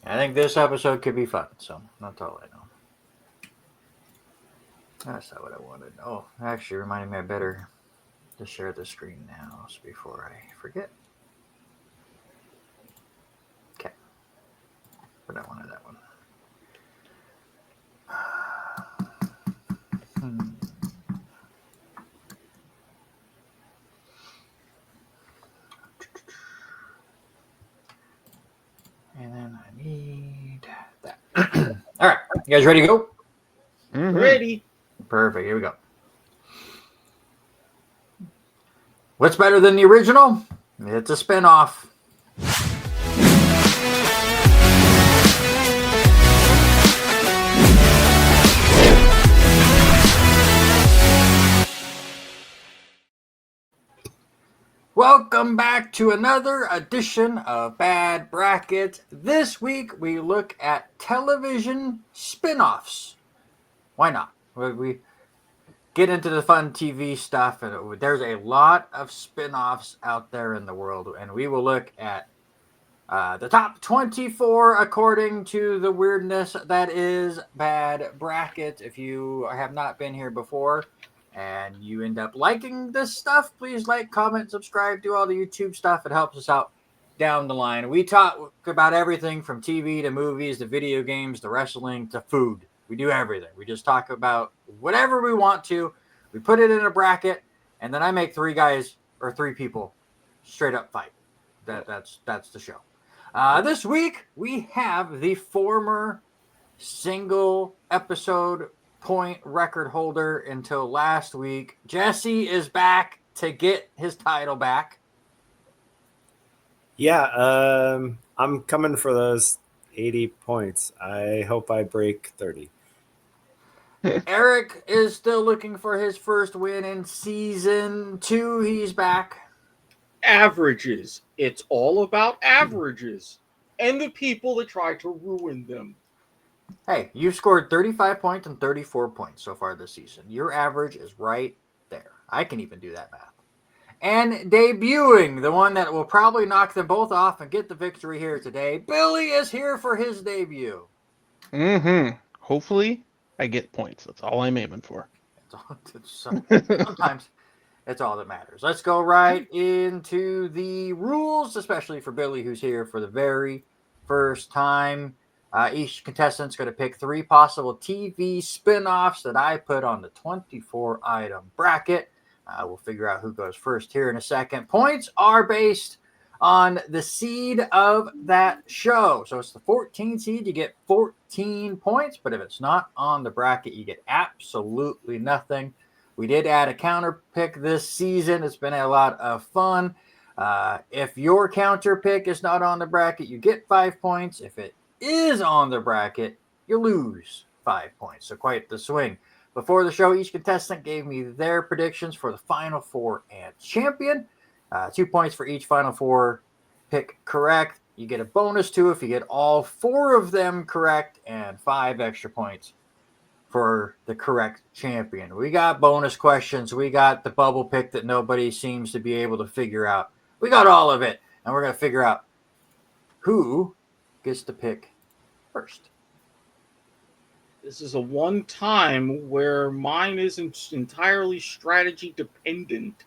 I think this episode could be fun, so that's all I know. That's not what I wanted. Oh, actually reminding me I better just share the screen now before I forget. Okay. But I wanted that one. And then I need that. All right. You guys ready to go? Mm-hmm. Ready. Perfect. Here we go. What's better than the original? It's a spinoff. Welcome back to another edition of Bad Bracket. This week we look at television spin-offs. Why not? We get into the fun TV stuff, and there's a lot of spin-offs out there in the world, and we will look at the top 24 according to the weirdness that is Bad Bracket. If you have not been here before and you end up liking this stuff, please like, comment, subscribe, do all the YouTube stuff. It helps us out down the line. We talk about everything from TV to movies to video games to wrestling to food. We do everything. We just talk about whatever we want to. We put it in a bracket, and then I make three people straight up fight. That's the show. This week, we have the former single episode point record holder until last week. Jesse is back to get his title back. Yeah, I'm coming for those 80 points. I hope I break 30. Eric is still looking for his first win in season 2. He's back. Averages. It's all about averages. And the people that try to ruin them. Hey, you've scored 35 points and 34 points so far this season. Your average is right there. I can even do that math. And debuting, the one that will probably knock them both off and get the victory here today, Billy is here for his debut. Mm-hmm. Hopefully, I get points. That's all I'm aiming for. Sometimes it's all that matters. Let's go right into the rules, especially for Billy, who's here for the very first time. Each contestant's going to pick 3 possible TV spin-offs that I put on the 24-item bracket. We'll figure out who goes first here in a second. Points are based on the seed of that show. So it's the 14 seed, you get 14 points. But if it's not on the bracket, you get absolutely nothing. We did add a counter pick this season. It's been a lot of fun. If your counter pick is not on the bracket, you get 5 points. If it is on the bracket, you lose 5 points. So quite the swing. Before the show, each contestant gave me their predictions for the Final Four and champion. 2 points for each Final Four pick correct. You get a bonus 2 if you get all 4 of them correct, and 5 extra points for the correct champion. We got bonus questions. We got the bubble pick that nobody seems to be able to figure out. We got all of it, and we're going to figure out who gets to pick first. This is a one time where mine isn't entirely strategy dependent.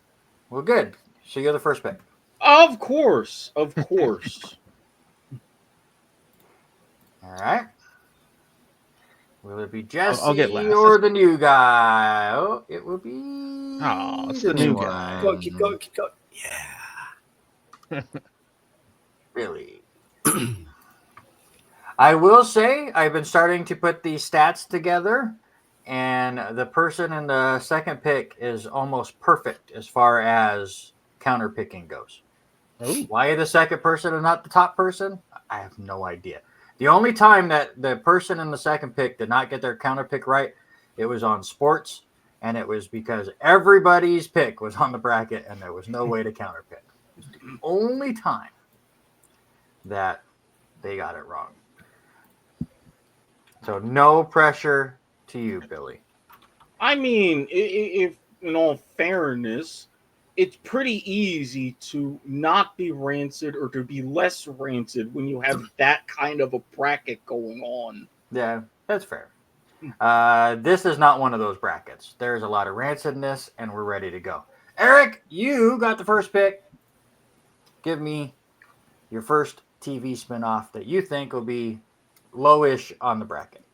Well, good. So you're the first pick. Of course. Of course. All right. Will it be Jesse I'll get last. or the new guy? Oh, it will be it's the new guy. Keep going. Yeah. Really. I will say I've been starting to put these stats together, and the person in the second pick is almost perfect as far as counter picking goes. Oh. Why the second person and not the top person? I have no idea. The only time that the person in the second pick did not get their counter pick right, it was on sports, and it was because everybody's pick was on the bracket, and there was no way to counter pick. It was the only time that they got it wrong. So no pressure to you, Billy. I mean, if in all fairness, it's pretty easy to not be rancid or to be less rancid when you have that kind of a bracket going on. Yeah, that's fair. This is not one of those brackets. There's a lot of rancidness, and we're ready to go. Eric, you got the first pick. Give me your first TV spinoff that you think will be lowish on the bracket.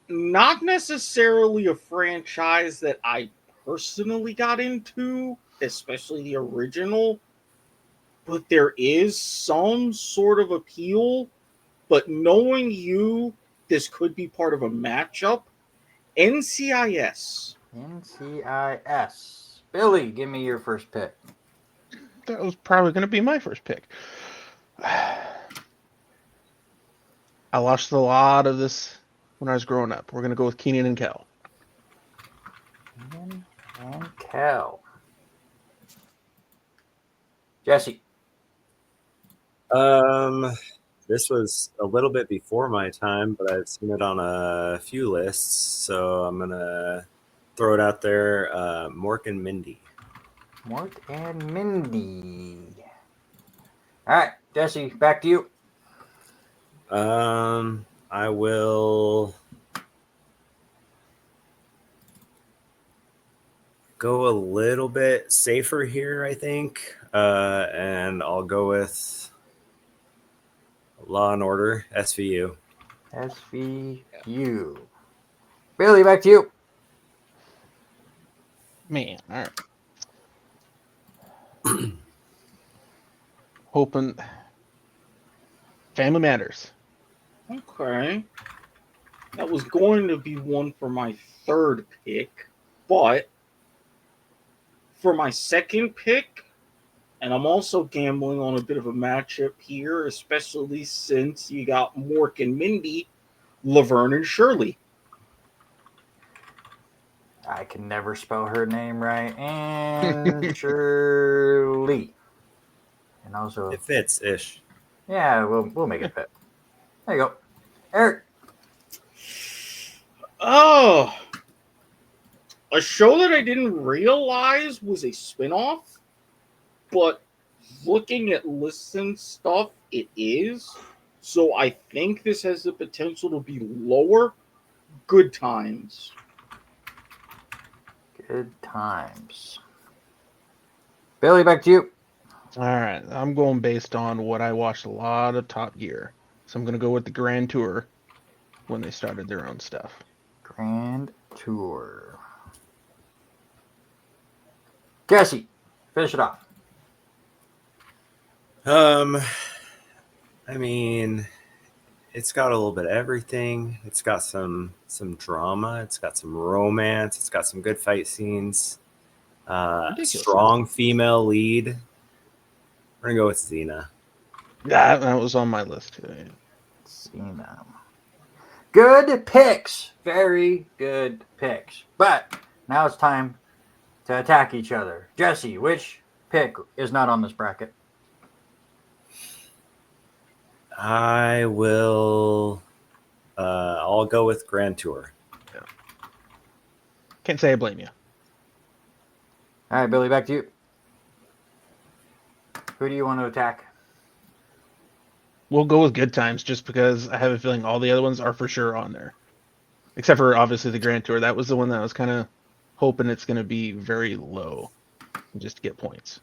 Not necessarily a franchise that I personally got into, especially the original, but there is some sort of appeal. But knowing you, this could be part of a matchup. NCIS. NCIS. Billy, give me your first pick. That was probably going to be my first pick. I watched a lot of this when I was growing up. We're going to go with Keenan and Kel. Keenan and Kel. Jesse. This was a little bit before my time, but I've seen it on a few lists, so I'm gonna throw it out there. Mork and Mindy. Mort and Mindy. All right, Jesse, back to you. I will go a little bit safer here, I think, and I'll go with Law and Order, SVU. SVU. Billy, back to you. Man, all right. Hoping Family Matters. Okay. That was going to be one for my third pick, but for my second pick, and I'm also gambling on a bit of a matchup here, especially since you got Mork and Mindy, Laverne and Shirley. I can never spell her name right. And Shirley. And also, It fits ish. yeah, we'll make it fit. There you go. Eric. Oh, a show that I didn't realize was a spinoff, but looking at lists and stuff, it is. So I think this has the potential to be lower. Good Times. Good times. Billy, back to you. All right, I'm going based on what I watched a lot of Top Gear. So I'm going to go with the Grand Tour when they started their own stuff. Grand Tour. Jesse, finish it off. I mean, it's got a little bit of everything. It's got some drama. It's got some romance. It's got some good fight scenes. Ridiculous. Strong female lead. We're gonna go with Xena. Yeah, that was on my list too. Yeah. Cena. Good picks. Very good picks. But now it's time to attack each other. Jesse, which pick is not on this bracket? I will. I'll go with Grand Tour. Can't say I blame you. All right, Billy, back to you. Who do you want to attack? We'll go with Good Times just because I have a feeling all the other ones are for sure on there. Except for obviously the Grand Tour. That was the one that I was kind of hoping it's going to be very low just to get points.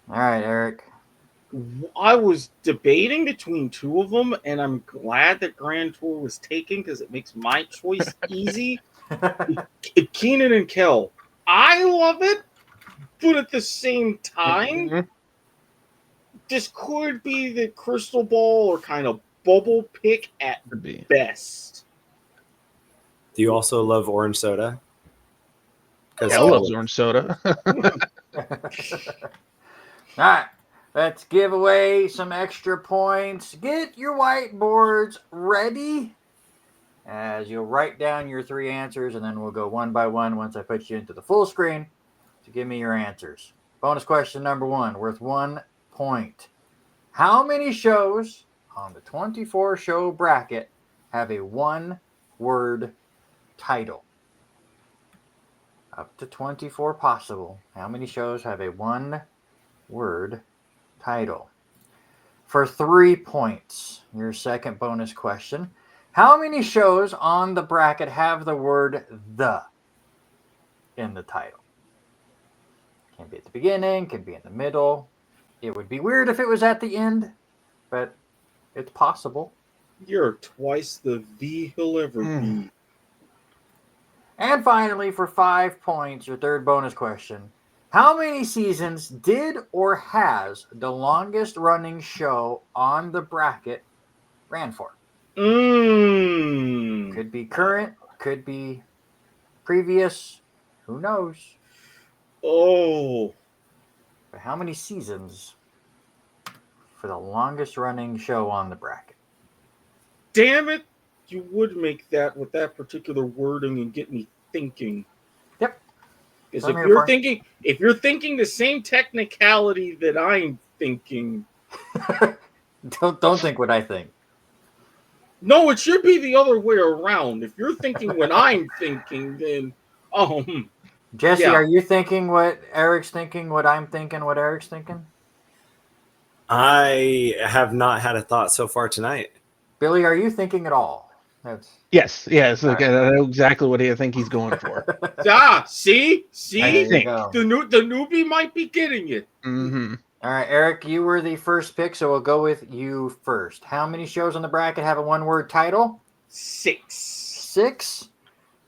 All right, Eric. I was debating between two of them, and I'm glad that Grand Tour was taken because it makes my choice easy. Keenan and Kel. I love it, but at the same time, Mhm. this could be the crystal ball or kind of bubble pick at Could be. best. Do you also love orange soda? Kel loves orange soda. All right, let's give away some extra points. Get your whiteboards ready as you'll write down your three answers, and then we'll go one by one once I put you into the full screen to give me your answers. Bonus question number 1, worth 1 point. How many shows on the 24 show bracket have a one-word title? Up to 24 possible. How many shows have a one-word title? For 3 points, your second bonus question. How many shows on the bracket have the word the in the title? Can be at the beginning, can be in the middle. It would be weird if it was at the end, but it's possible. You're twice the V he'll ever be. And finally, for 5 points, your third bonus question. How many seasons did or has the longest running show on the bracket ran for? Could be current, could be previous, who knows? Oh. But how many seasons for the longest running show on the bracket? Damn it. You would make that with that particular wording and get me thinking. Yep. Because So if you're thinking the same technicality that I'm thinking, don't think what I think. no, it should be the other way around. If you're thinking what I'm thinking, then Jesse, yeah. are you thinking what Eric's thinking, what I'm thinking, what Eric's thinking? I have not had a thought so far tonight. Billy, are you thinking at all? Yes. Like, right. I know exactly what I think he's going for. See, There you think. go. the newbie might be getting it. Mm-hmm. All right, Eric, you were the first pick, so we'll go with you first. How many shows on the bracket have a one-word title? 6. 6.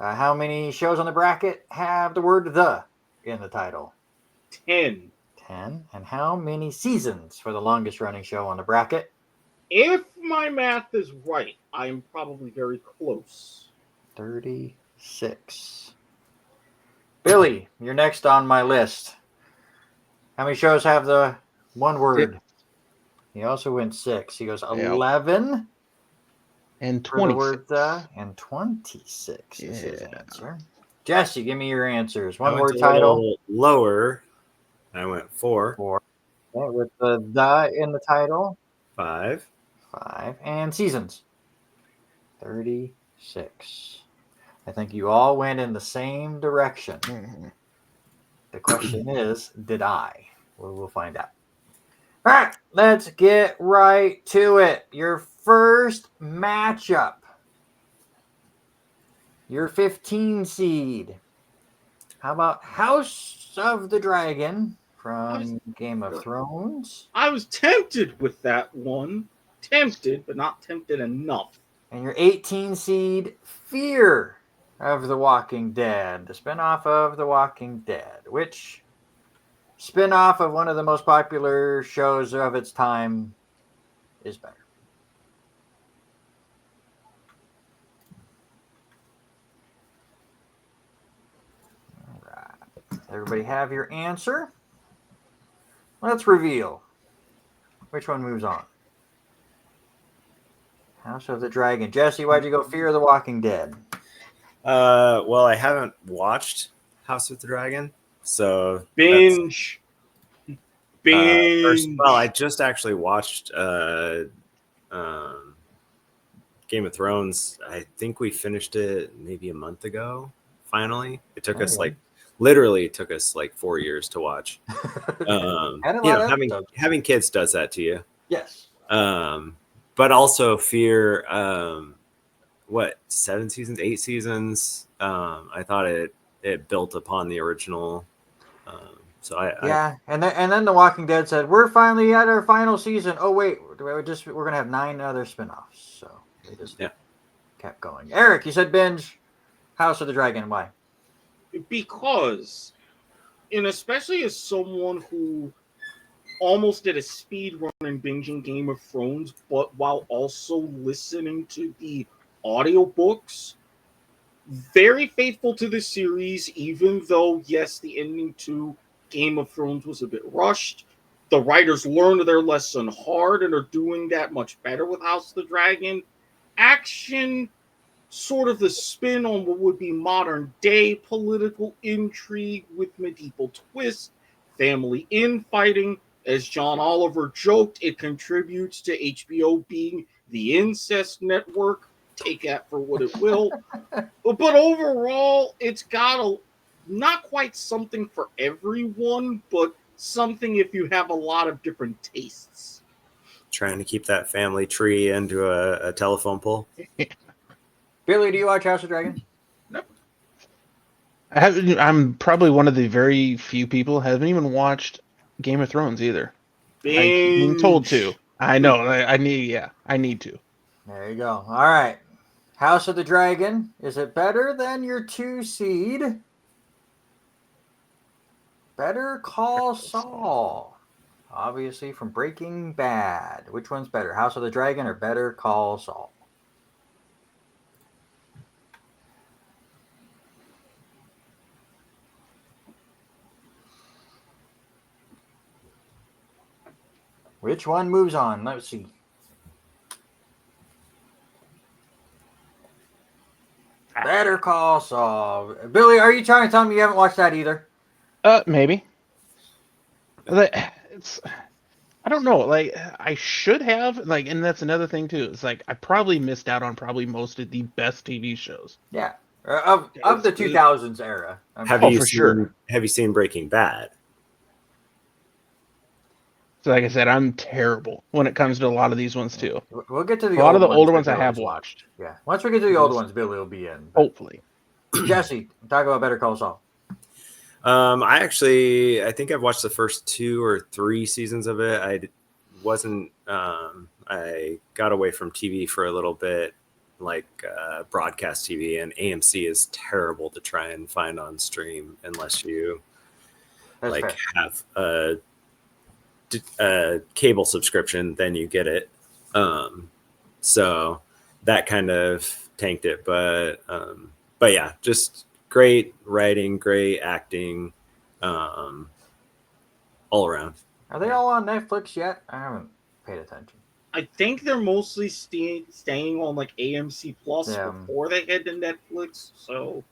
How many shows on the bracket have the word the in the title? 10. 10. And how many seasons for the longest running show on the bracket? If my math is right, I'm probably very close. 36. Billy, you're next on my list. How many shows have the one word? He also went 6. He goes 11. And For the 26. word the, and 26 is his answer. Jesse, give me your answers. One I word went a title. little lower. I went 4. 4. Okay, with the in the title. 5. 5. And seasons. 36. I think you all went in the same direction. Mm-hmm. The question is, did I? We'll find out. All right, let's get right to it. Your first matchup. Your 15 seed. How about House of the Dragon from Game of Thrones? I was tempted with that one. Tempted, but not tempted enough. And your 18 seed, Fear of the Walking Dead, the spinoff of The Walking Dead, which spinoff of one of the most popular shows of its time is better? All right. Everybody have your answer? Let's reveal which one moves on. House of the Dragon. Jesse, why'd you go Fear of the Walking Dead? Well, I haven't watched House of the Dragon, so Binge. I just actually watched Game of Thrones. I think we finished it maybe a month ago. Finally, it took us literally took us 4 years to watch. Having kids does that to you. Yes. But also Fear. 7 seasons, 8 seasons. I thought it built upon the original. And then The Walking Dead said, we're finally at our final season. Oh wait, we're gonna have 9 other spinoffs. So they just kept going. Eric, you said binge House of the Dragon. Why? Because, and especially as someone who almost did a speed run in binging Game of Thrones, but while also listening to the audiobooks, very faithful to the series, even though, yes, the ending to Game of Thrones was a bit rushed. The writers learned their lesson hard and are doing that much better with House of the Dragon. Action, sort of the spin on what would be modern day political intrigue with medieval twist, family infighting. As John Oliver joked, it contributes to HBO being the incest network. Take that for what it will. But overall, it's got not quite something for everyone, but something if you have a lot of different tastes. Trying to keep that family tree into a telephone pole. Billy, do you watch House of Dragon? I'm probably one of the very few people who haven't even watched Game of Thrones either. I keep being told to. Binge. I know. I need to. There you go. All right. House of the Dragon. Is it better than your 2 seed? Better Call Saul. Obviously from Breaking Bad. Which one's better? House of the Dragon or Better Call Saul? Which one moves on? Let's see. Better Call Saul. Billy, are you trying to tell me you haven't watched that either? Maybe. It's. I don't know. Like I should have. Like, and that's another thing too. It's like I probably missed out on probably most of the best TV shows. Yeah. Of the 2000s era. Have Oh, you for seen, sure. Have you seen Breaking Bad? So, like I said, I'm terrible when it comes to a lot of these ones too. We'll get to the A lot of the older that ones I have Billy's watched. Yeah. Once we get to the older ones, Billy will be in. But Hopefully. Jesse, talk about Better Call Saul. I think I've watched the first 2 or 3 seasons of it. I got away from TV for a little bit, like broadcast TV, and AMC is terrible to try and find on stream unless you That's fair. have a cable subscription, then you get it. So that kind of tanked it, but yeah, just great writing, great acting, all around. Are they all on Netflix yet? I haven't paid attention. I think they're mostly staying on like AMC Plus Yeah. before they head to Netflix. So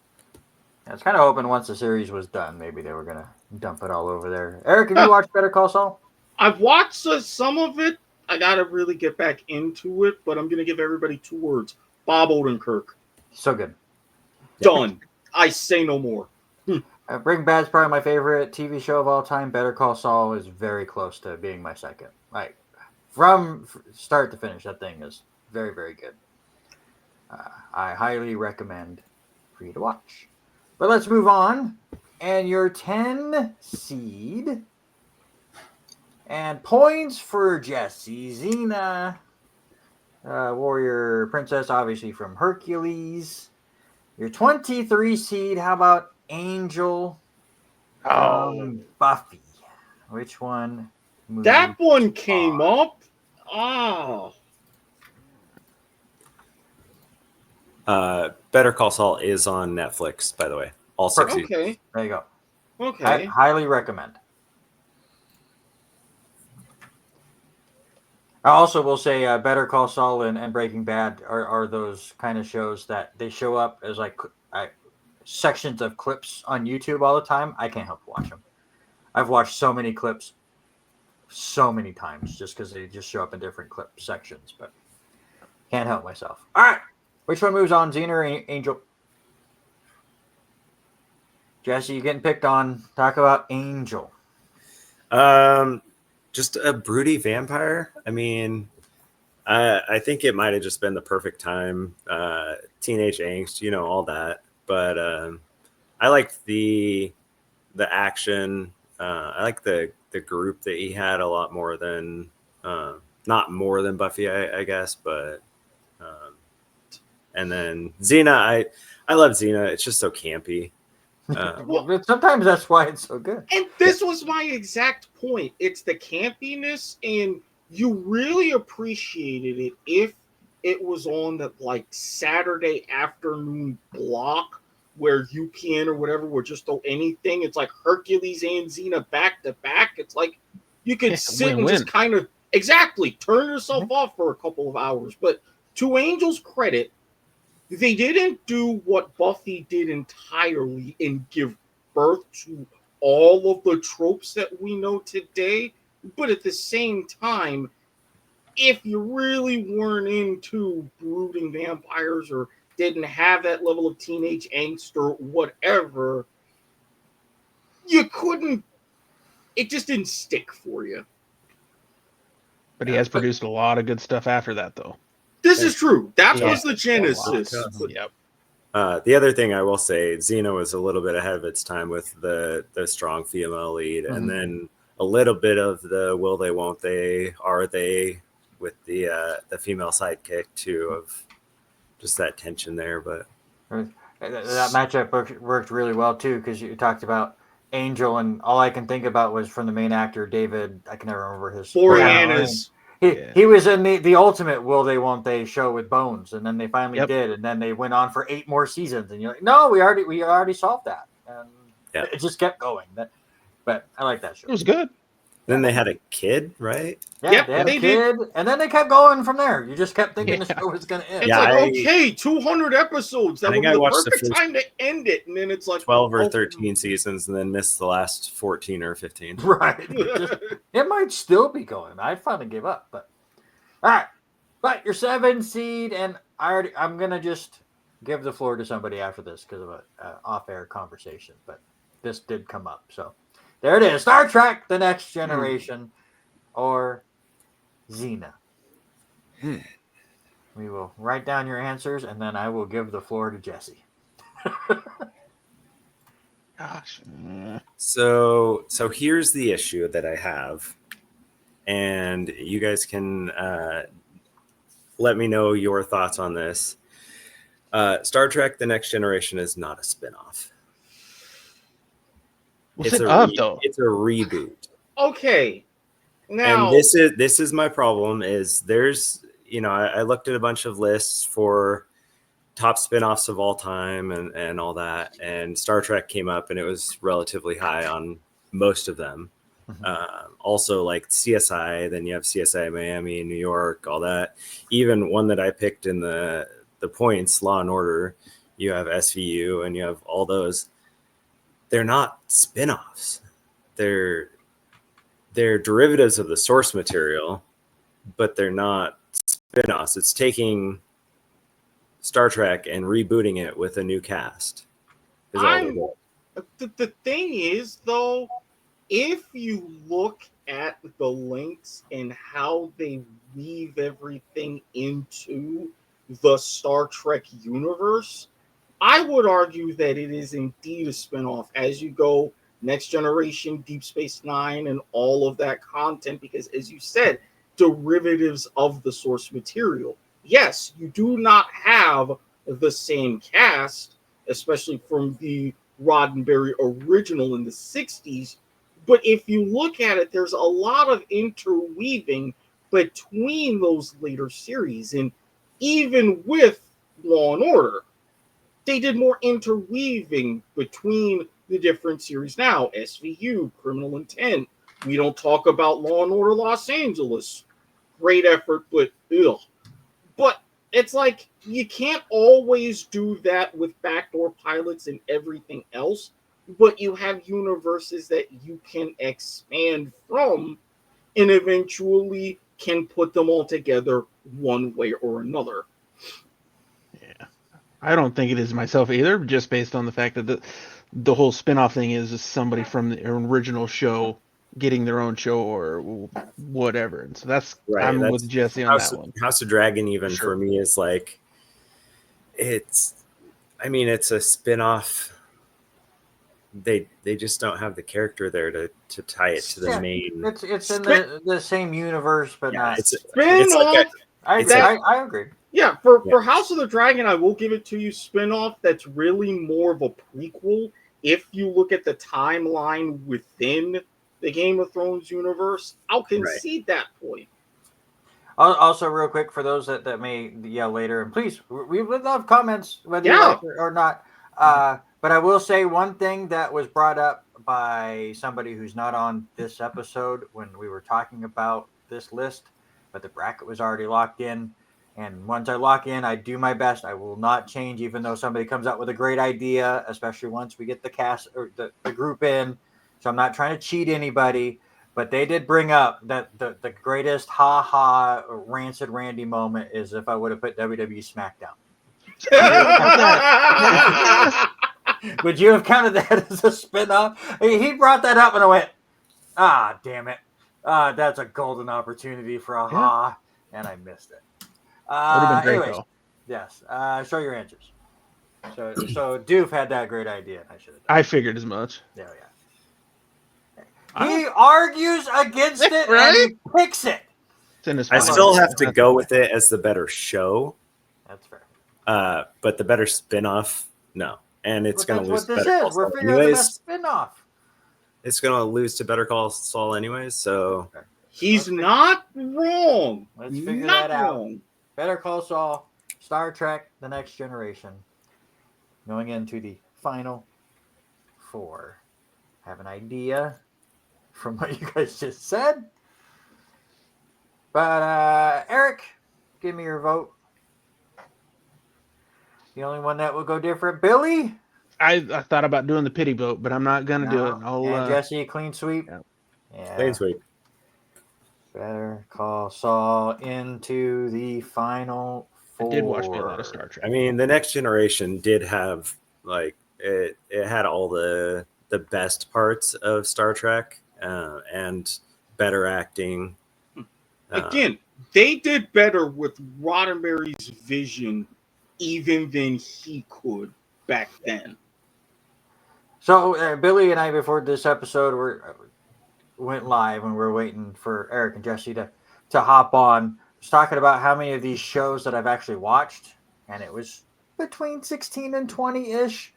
I was kind of hoping once the series was done, maybe they were going to dump it all over there. Eric, have you watched Better Call Saul? I've watched some of it. I gotta really get back into it, but I'm gonna give everybody 2 words: Bob Odenkirk. So good. Done. I say no more. Breaking Bad's probably my favorite TV show of all time. Better Call Saul is very close to being my second. Like, from start to finish, that thing is very, very good. I highly recommend for you to watch. But let's move on. And your 10 seed. And points for Jesse. Xena, warrior princess, obviously from Hercules. Your 23 seed, how about Angel from Buffy? Which one? That one came up. Better Call Saul is on Netflix, by the way. All 6 seasons. Okay. There you go. Okay. I highly recommend. I also will say Better Call Saul and Breaking Bad are those kind of shows that they show up as like sections of clips on YouTube all the time. I can't help but watch them. I've watched so many clips so many times just because they just show up in different clip sections, but can't help myself. All right. Which one moves on, Xena or Angel? Jesse, you getting picked on. Talk about Angel. Just a broody vampire. I mean, I think it might have just been the perfect time. Teenage angst, all that. But I liked the action. I like the group that he had a lot more than not more than Buffy, I guess. But and then Xena, I love Xena. It's just so campy. Sometimes that's why it's so good. And this was my exact point. It's the campiness, and you really appreciated it if it was on the like Saturday afternoon block where UPN or whatever would just throw anything. It's like Hercules and Xena back to back. It's like you could sit and just kind of turn yourself off for a couple of hours. But to Angel's credit, they didn't do what Buffy did entirely and give birth to all of the tropes that we know today. But at the same time, if you really weren't into brooding vampires or didn't have that level of teenage angst or whatever, you couldn't. It just didn't stick for you. But he has produced a lot of good stuff after that, though. This is true. That Yeah. was the genesis. Yep. The other thing I will say, Xena was a little bit ahead of its time with the strong female lead, and then a little bit of the will they, won't they, are they, with the female sidekick too, of just that tension there. But that matchup worked really well too, because you talked about Angel, and all I can think about was from the main actor David. I can never remember his. Boreanaz. He was in the ultimate will they, won't they show with Bones, and then they finally did, and then they went on for 8 more seasons, and you're like, no, we already solved that, and it just kept going. But I like that show. It was good. Then they had a kid, right? Yeah, they had a kid, and then they kept going from there. You just kept thinking the show was going to end. It's like, okay, 200 episodes. That would be the perfect time to end it. And then it's like 12 or 13 seasons, and then missed the last 14 or 15. Right. It might still be going. I finally gave up. But all right. But your 7 seed, and I'm going to just give the floor to somebody after this because of an off-air conversation. But this did come up. So there it is. Star Trek: The Next Generation or Xena. We will write down your answers, and then I will give the floor to Jesse. Gosh. So here's the issue that I have, and you guys can let me know your thoughts on this. Star Trek: The Next Generation is not a spinoff. What's it up, though? It's a reboot. Okay. Now, and this is my problem. Is there's I looked at a bunch of lists for top spinoffs of all time and all that, and Star Trek came up, and it was relatively high on most of them. Also, like CSI, then you have CSI Miami, New York, all that. Even one that I picked in the points, Law and Order, you have SVU, and you have all those. They're not spinoffs. They're derivatives of the source material, but they're not spinoffs. It's taking Star Trek and rebooting it with a new cast. The thing is, though, if you look at the links and how they weave everything into the Star Trek universe, I would argue that it is indeed a spinoff as you go Next Generation, Deep Space Nine, and all of that content, because, as you said, derivatives of the source material. Yes, you do not have the same cast, especially from the Roddenberry original in the 60s, but if you look at it, there's a lot of interweaving between those later series, and even with Law and Order, they did more interweaving between the different series. Now, SVU, Criminal Intent. We don't talk about Law and Order Los Angeles. Great effort, but ugh. But it's like you can't always do that with backdoor pilots and everything else, but you have universes that you can expand from and eventually can put them all together one way or another. Yeah. I don't think it is myself either, just based on the fact that the whole spinoff thing is somebody from the original show getting their own show or whatever. And so that's with Jesse on that one. House of Dragon, even for me, is like it's a spinoff. They just don't have the character there to tie it to the main. It's in the same universe, but not. It's spinoff. I agree. Yeah, for House of the Dragon, I will give it to you. Spinoff that's really more of a prequel. If you look at the timeline within the Game of Thrones universe, I'll concede that point. Also, real quick, for those that may yell later, and please, we would love comments, whether you like it or not. But I will say one thing that was brought up by somebody who's not on this episode when we were talking about this list, but the bracket was already locked in. And once I lock in, I do my best. I will not change, even though somebody comes up with a great idea, especially once we get the cast or the group in. So I'm not trying to cheat anybody, but they did bring up that the greatest Rancid Randy moment is if I would have put WWE SmackDown. Would you have counted that as a spinoff? He brought that up, and I went, "Ah, damn it! That's a golden opportunity for a ha," and I missed it. Would have been great Anyways, though. yes. Show your answers. So Doof had that great idea, and I should have done. I figured as much. Yeah. He argues against it, Right? and he picks it. It's in his I mind. still have to go with it as the better show, That's fair. but the better spin-off, no. And it's going to lose. What this Better Call is. We're Saul figuring out the anyways. best spinoff. It's going to lose to Better Call Saul anyways. So He's not wrong. Let's figure Not that out. wrong. Better Call Saul, Star Trek: The Next Generation, going into the final four. Have an idea from what you guys just said, but Eric, give me your vote. The only one that will go different, Billy. I thought about doing the pity vote, but I'm not gonna do it. And Jesse, clean sweep. Yeah. clean sweep. Better Call Saul into the final four. I did watch me a lot of Star Trek. I mean, the Next Generation did have like it had all the best parts of Star Trek and better acting. Again, they did better with Roddenberry's vision even than he could back then. So Billy and I, before this episode, went live when we were waiting for Eric and Jesse to hop on. Was talking about how many of these shows that I've actually watched, and it was between 16 and 20-ish.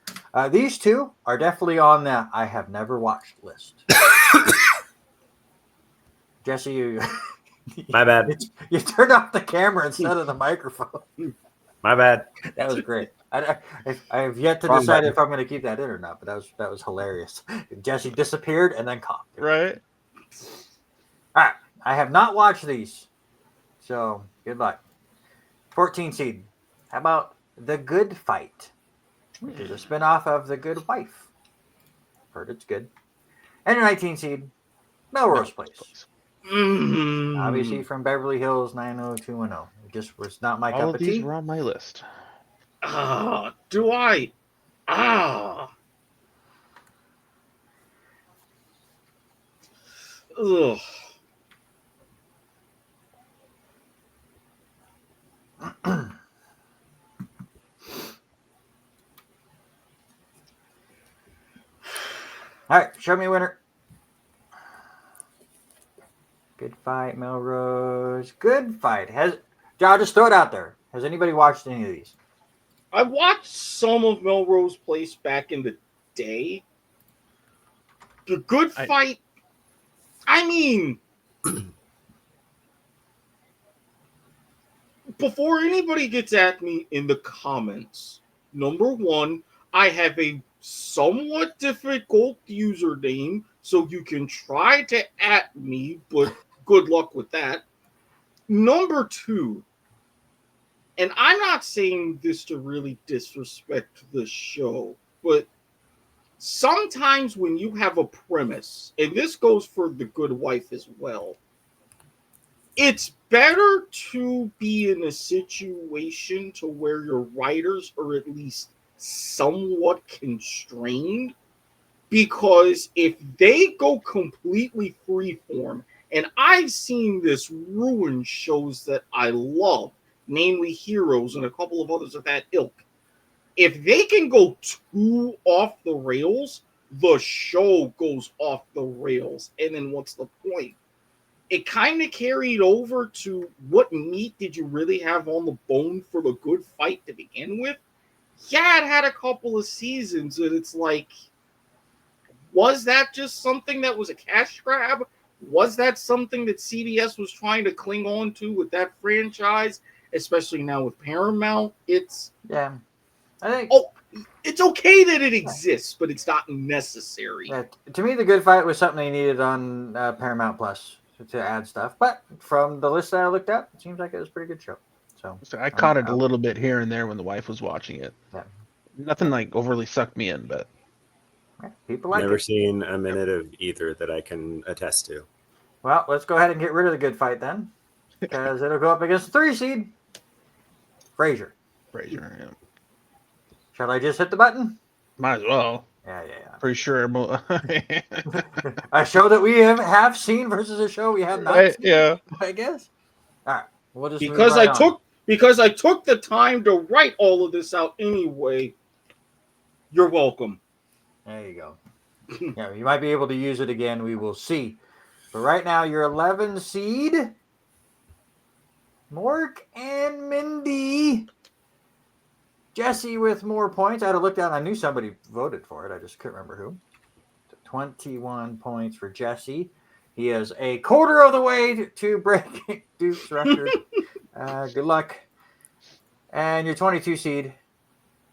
These two are definitely on the I have never watched list. Jesse, you My bad. you turned off the camera instead of the microphone. My bad. That was great. I have yet to Wrong decide button. if I'm going to keep that in or not, but that was hilarious. Jesse disappeared and then coughed. Right? All right. I have not watched these, so good luck. 14 seed. How about The Good Fight, which is a spinoff of The Good Wife. Heard it's good. And a 19 seed, Melrose Place. Obviously from Beverly Hills 90210. It just was not my All cup of of these tea. were on my list. Do I? Ugh. All right, show me a winner. Good Fight, Melrose. Good Fight. I'll just throw it out there. Has anybody watched any of these? I watched some of Melrose Place back in the day. The Good Fight. I mean, before anybody gets at me in the comments, number one, I have a somewhat difficult username, so you can try to at me, but good luck with that. Number two, and I'm not saying this to really disrespect the show, but sometimes when you have a premise, and this goes for The Good Wife as well, it's better to be in a situation to where your writers are at least somewhat constrained, because if they go completely freeform, and I've seen this ruin shows that I love, namely Heroes and a couple of others of that ilk, if they can go too off the rails, the show goes off the rails. And then what's the point? It kind of carried over to what meat did you really have on the bone for The Good Fight to begin with? Yeah, it had a couple of seasons, and it's like, was that just something that was a cash grab? Was that something that CBS was trying to cling on to with that franchise, especially now with Paramount? Yeah. I think It's okay that it exists, but it's not necessary. to me, The Good Fight was something they needed on Paramount Plus to add stuff. But from the list that I looked at, it seems like it was a pretty good show. So I caught it a little bit here and there when the wife was watching it. Yeah. Nothing like overly sucked me in, but people like Never it. seen a minute of either that I can attest to. Well, let's go ahead and get rid of The Good Fight then, because it'll go up against the 3 seed, Frasier. Frasier. Yeah. Shall I just hit the button? Might as well. Yeah. Pretty sure. A show that we have seen versus a show we have not Right, seen. yeah. I guess. All right, we'll just move Because right I on. took the time to write all of this out anyway. You're welcome. There you go. Yeah, you might be able to use it again. We will see. But right now, your 11 seed, Mork and Mindy. Jesse with more points. I had to look down. I knew somebody voted for it. I just couldn't remember who. 21 points for Jesse. He is a quarter of the way to breaking Duke's record. Good luck. And your 22 seed.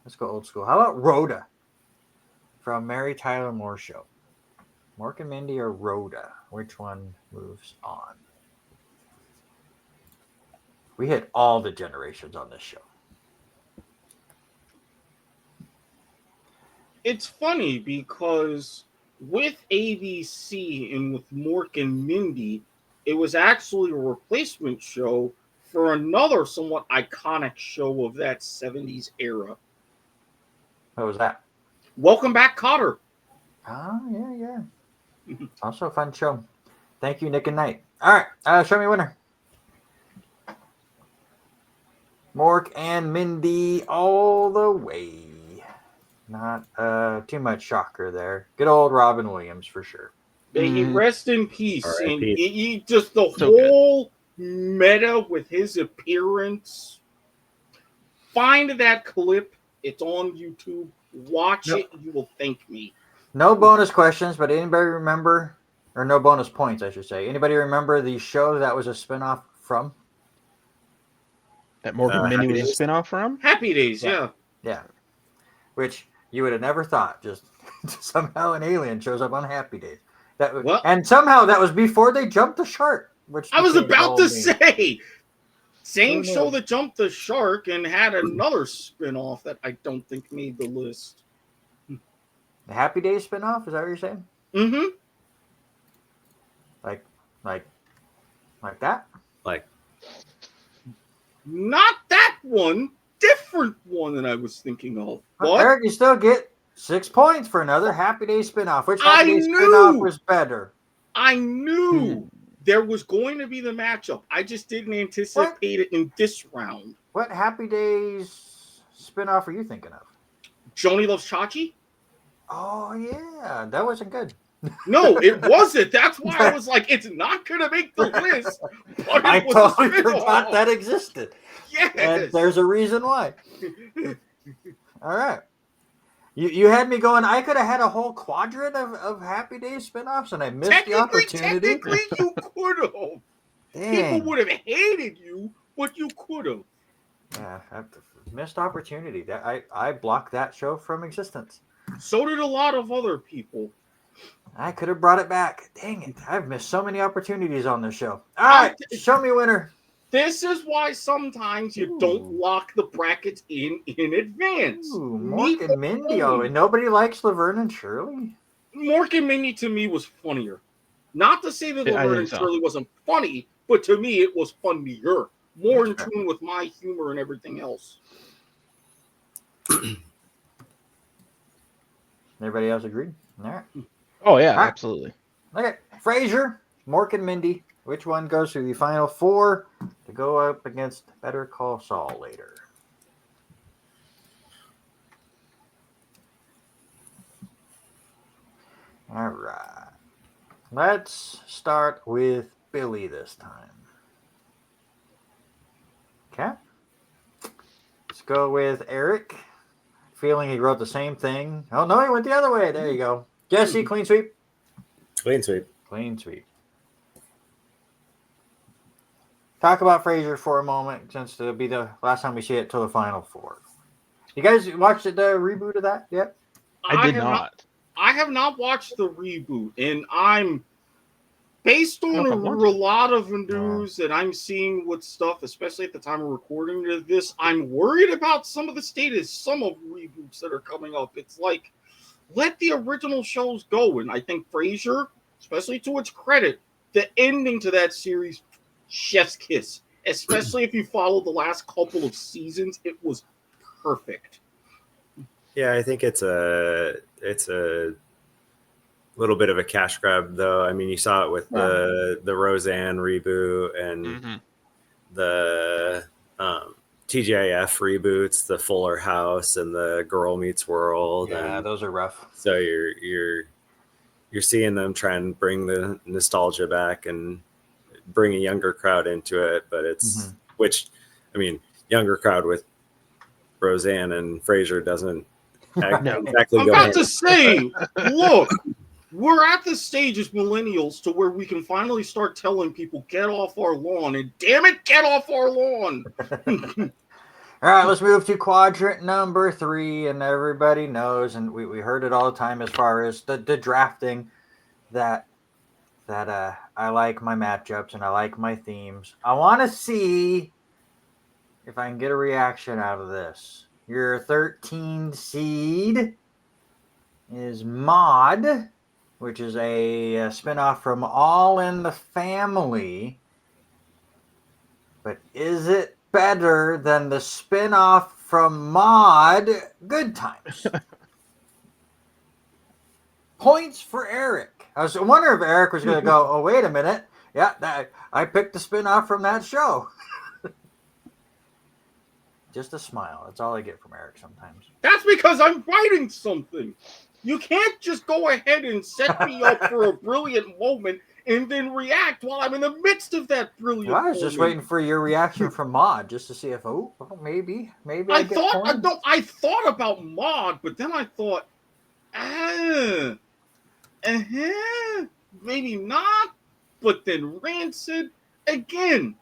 Let's go old school. How about Rhoda from Mary Tyler Moore Show? Mork and Mindy or Rhoda? Which one moves on? We hit all the generations on this show. It's funny because with ABC and with Mork and Mindy, it was actually a replacement show for another somewhat iconic show of that 70s era. What was that? Welcome Back, Kotter. Oh, yeah. Also a fun show. Thank you, Nick and Knight. All right, show me a winner. Mork and Mindy all the way. Not too much shocker there. Good old Robin Williams for sure. May he rest in peace. And R.I.P. he just the So whole meta with his appearance. Find that clip. It's on YouTube. Watch it. You will thank me. No bonus questions, but anybody remember, or no bonus points, I should say. Anybody remember the show that was a spinoff from? That Mork and Mindy Happy was a Days? spinoff from? Happy Days, Yeah. Yeah. Which you would have never thought. Just somehow an alien shows up on Happy Days. And somehow that was before they jumped the shark. Which I was became the about whole to meme. say. Same Who show knows? that jumped the shark and had another spin-off that I don't think made the list. The Happy Days spinoff? Is that what you're saying? Mm-hmm. Like that? Like, Not that one. Different one than I was thinking of. What? Eric, you still get 6 points for another Happy Days spinoff. Which Happy I Days knew! spinoff was better? I knew there was going to be the matchup. I just didn't anticipate it in this round. What Happy Days spinoff are you thinking of? Joni Loves Chachi? Oh, yeah. That wasn't good. No, it wasn't. That's why I was like, it's not going to make the list. But it I was totally a spin-off. forgot that existed. Yes. And there's a reason why. All right. You had me going, I could have had a whole quadrant of Happy Days spinoffs, and I missed the opportunity. Technically, you could have. Dang. People would have hated you, but you could have. Yeah, missed opportunity. I blocked that show from existence. So did a lot of other people. I could have brought it back. Dang it. I've missed so many opportunities on this show. All right, show me a winner. This is why sometimes you don't lock the brackets in advance. Ooh, Mork and Mindy. Oh, and nobody likes Laverne and Shirley? Mork and Mindy to me was funnier. Not to say that Yeah, I Laverne think and so. Shirley wasn't funny, but to me it was funnier. More in tune with my humor and everything else. Everybody else agreed? All right. Oh, yeah, All right. absolutely. Okay, Frasier, Mork and Mindy. Which one goes through the final four to go up against Better Call Saul later? All right. Let's start with Billy this time. Okay. Let's go with Eric. Feeling he wrote the same thing. Oh, no, he went the other way. There you go. Jesse, clean sweep. clean sweep. Clean sweep. Talk about Frasier for a moment, since it'll be the last time we see it till the final four. You guys watched the reboot of that yet? I did have not. I have not watched the reboot, and I'm based on a lot of news that I'm seeing with stuff, especially at the time of recording this. I'm worried about some of the status, some of reboots that are coming up. It's like, let the original shows go, and I think Frasier, especially to its credit, the ending to that series, chef's kiss. Especially if you follow the last couple of seasons, it was perfect. Yeah, I think it's a little bit of a cash grab, though. I mean, you saw it with the Roseanne reboot and the TGIF reboots, the Fuller House and the Girl Meets World. Yeah, and those are rough. so you're seeing them try and bring the nostalgia back and bring a younger crowd into it, but it's which, I mean, younger crowd with Roseanne and Frasier doesn't exactly I'm go about hand. to say, look, we're at the stage as millennials to where we can finally start telling people, get off our lawn, and damn it, get off our lawn. All right, let's move to quadrant number 3, and everybody knows, and we heard it all the time as far as the drafting that I like my matchups and I like my themes. I want to see if I can get a reaction out of this. Your 13 seed is Mod, which is a spinoff from All in the Family. But is it better than the spinoff from Mod, Good Times? Points for Eric. I was wondering if Eric was going to go, oh, wait a minute. Yeah, I picked the spinoff from that show. Just a smile. That's all I get from Eric sometimes. That's because I'm writing something. You can't just go ahead and set me up for a brilliant moment and then react while I'm in the midst of that brilliant Well, I was just waiting for your reaction from Mod just to see if, maybe I thought about Mod, but then I thought, maybe not. But then Rancid again.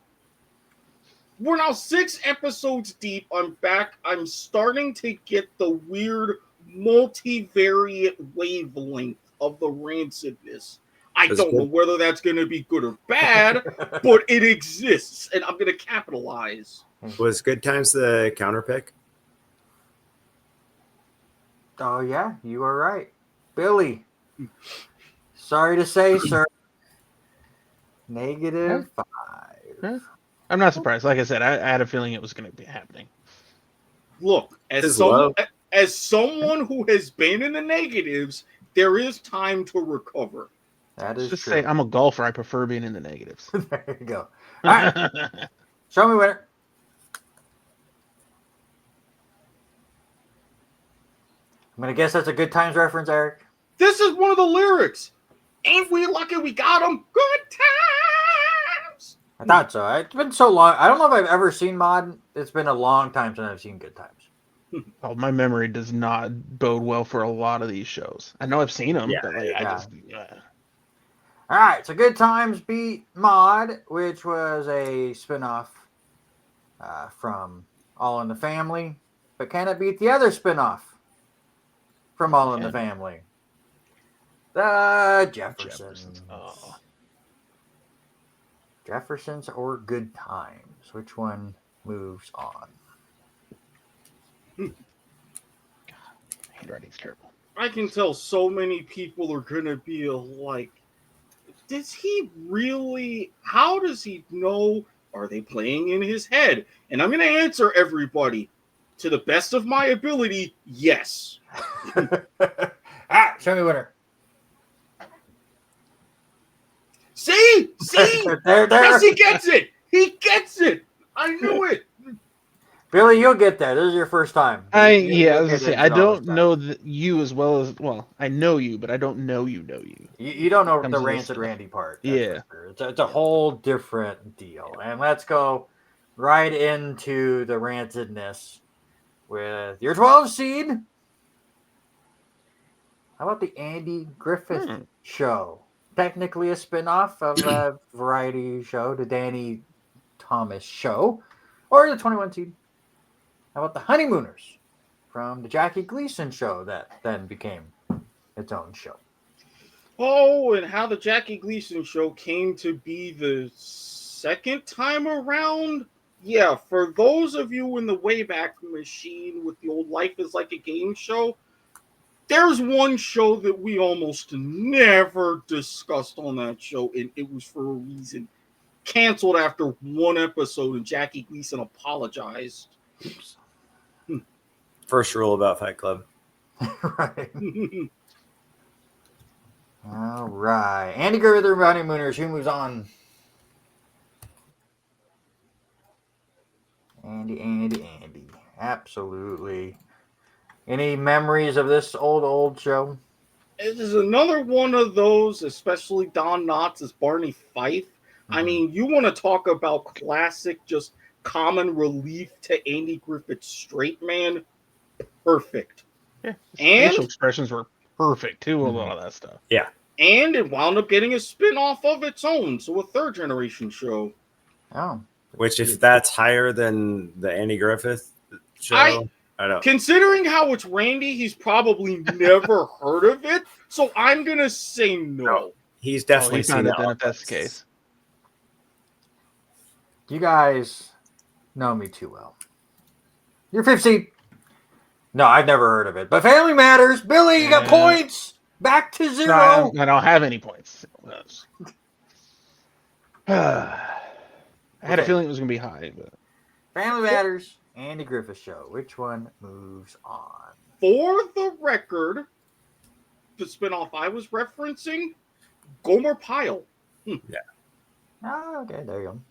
We're now 6 episodes deep. I'm back. I'm starting to get the weird multivariate wavelength of the rancidness. I don't know whether that's going to be good or bad, but it exists, and I'm going to capitalize. Was Good Times the counter pick? Oh, yeah, you are right. Billy, sorry to say, sir. -5. I'm not surprised. Like I said, I had a feeling it was going to be happening. Look, as someone who has been in the negatives, there is time to recover. That is just true. say I'm a golfer. I prefer being in the negatives. There you go. All right. Show me winner. I'm going to guess that's a Good Times reference, Eric. This is one of the lyrics. Ain't we lucky we got them? Good times. I thought so. It's been so long. I don't know if I've ever seen Mod. It's been a long time since I've seen Good Times. Oh, my memory does not bode well for a lot of these shows. I know I've seen them, but All right, so Good Times beat Mod, which was a spinoff from All in the Family. But can it beat the other spinoff from All in the Family? The Jeffersons. Oh. Jeffersons or Good Times? Which one moves on? God, handwriting's terrible. I can tell so many people are going to be like, does he really? How does he know? Are they playing in his head? And I'm going to answer everybody to the best of my ability, yes. Show me winner. See? there. Yes, he gets it. He gets it. I knew it. Billy, you'll get that. This is your first time. I was gonna say I don't know you as well as I know you, but I don't know you. You don't know the Rancid Randy part. Yeah, sure. It's a whole different deal. And let's go right into the rancidness with your 12 seed. How about the Andy Griffith Show? Technically a spinoff of a variety show, the Danny Thomas Show, or the 21 seed. How about the Honeymooners from the Jackie Gleason Show that then became its own show? Oh, and how the Jackie Gleason Show came to be the second time around? Yeah, for those of you in the Wayback Machine with the old Life is Like a Game show, there's one show that we almost never discussed on that show, and it was for a reason. Canceled after one episode, and Jackie Gleason apologized. Oops. First rule about Fight Club. Right. All right. Andy Griffith and Honeymooners. Who moves on? Andy. Absolutely. Any memories of this old show? It is another one of those, especially Don Knotts as Barney Fife. I mean, you want to talk about classic, just common relief to Andy Griffith's straight man? Perfect. Yeah, his And facial expressions were perfect too. A lot of that stuff. Yeah. and it wound up getting a spin-off of its own, so a third generation show. Oh. Which, if that's higher than the Andy Griffith show, I don't. Considering how it's Randy, he's probably never heard of it, so I'm gonna say no. He's Oh, definitely he seen found it it then on if that's the lists. case. You guys know me too well. You're 15. No, I've never heard of it. But Family Matters. Billy, you got points. Back to 0. No, I don't have any points. I had a feeling it was going to be high, but Family Matters. Andy Griffith Show. Which one moves on? For the record, the spinoff I was referencing, Gomer Pyle. Oh, okay. There you go.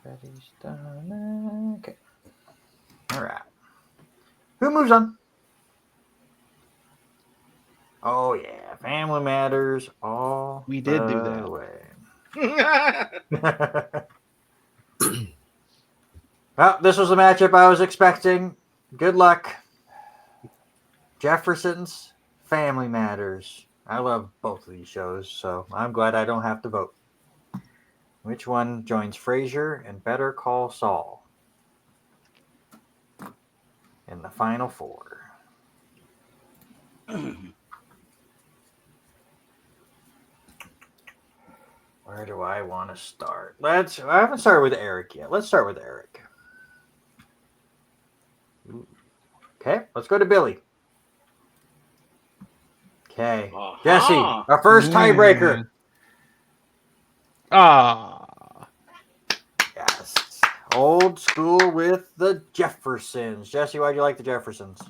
Nobody's done. Okay. All right. Who moves on? Oh yeah, Family Matters. All We did do the that. way. Well, this was the matchup I was expecting. Good luck. Jefferson's Family Matters. I love both of these shows, so I'm glad I don't have to vote. Which one joins Frasier and Better Call Saul in the final four? Where do I want to start? I haven't started with Eric yet. Let's start with Eric. Okay, let's go to Billy. Okay. Jesse, our first tiebreaker. Yes. Old school with the Jeffersons. Jesse, why'd you like the Jeffersons?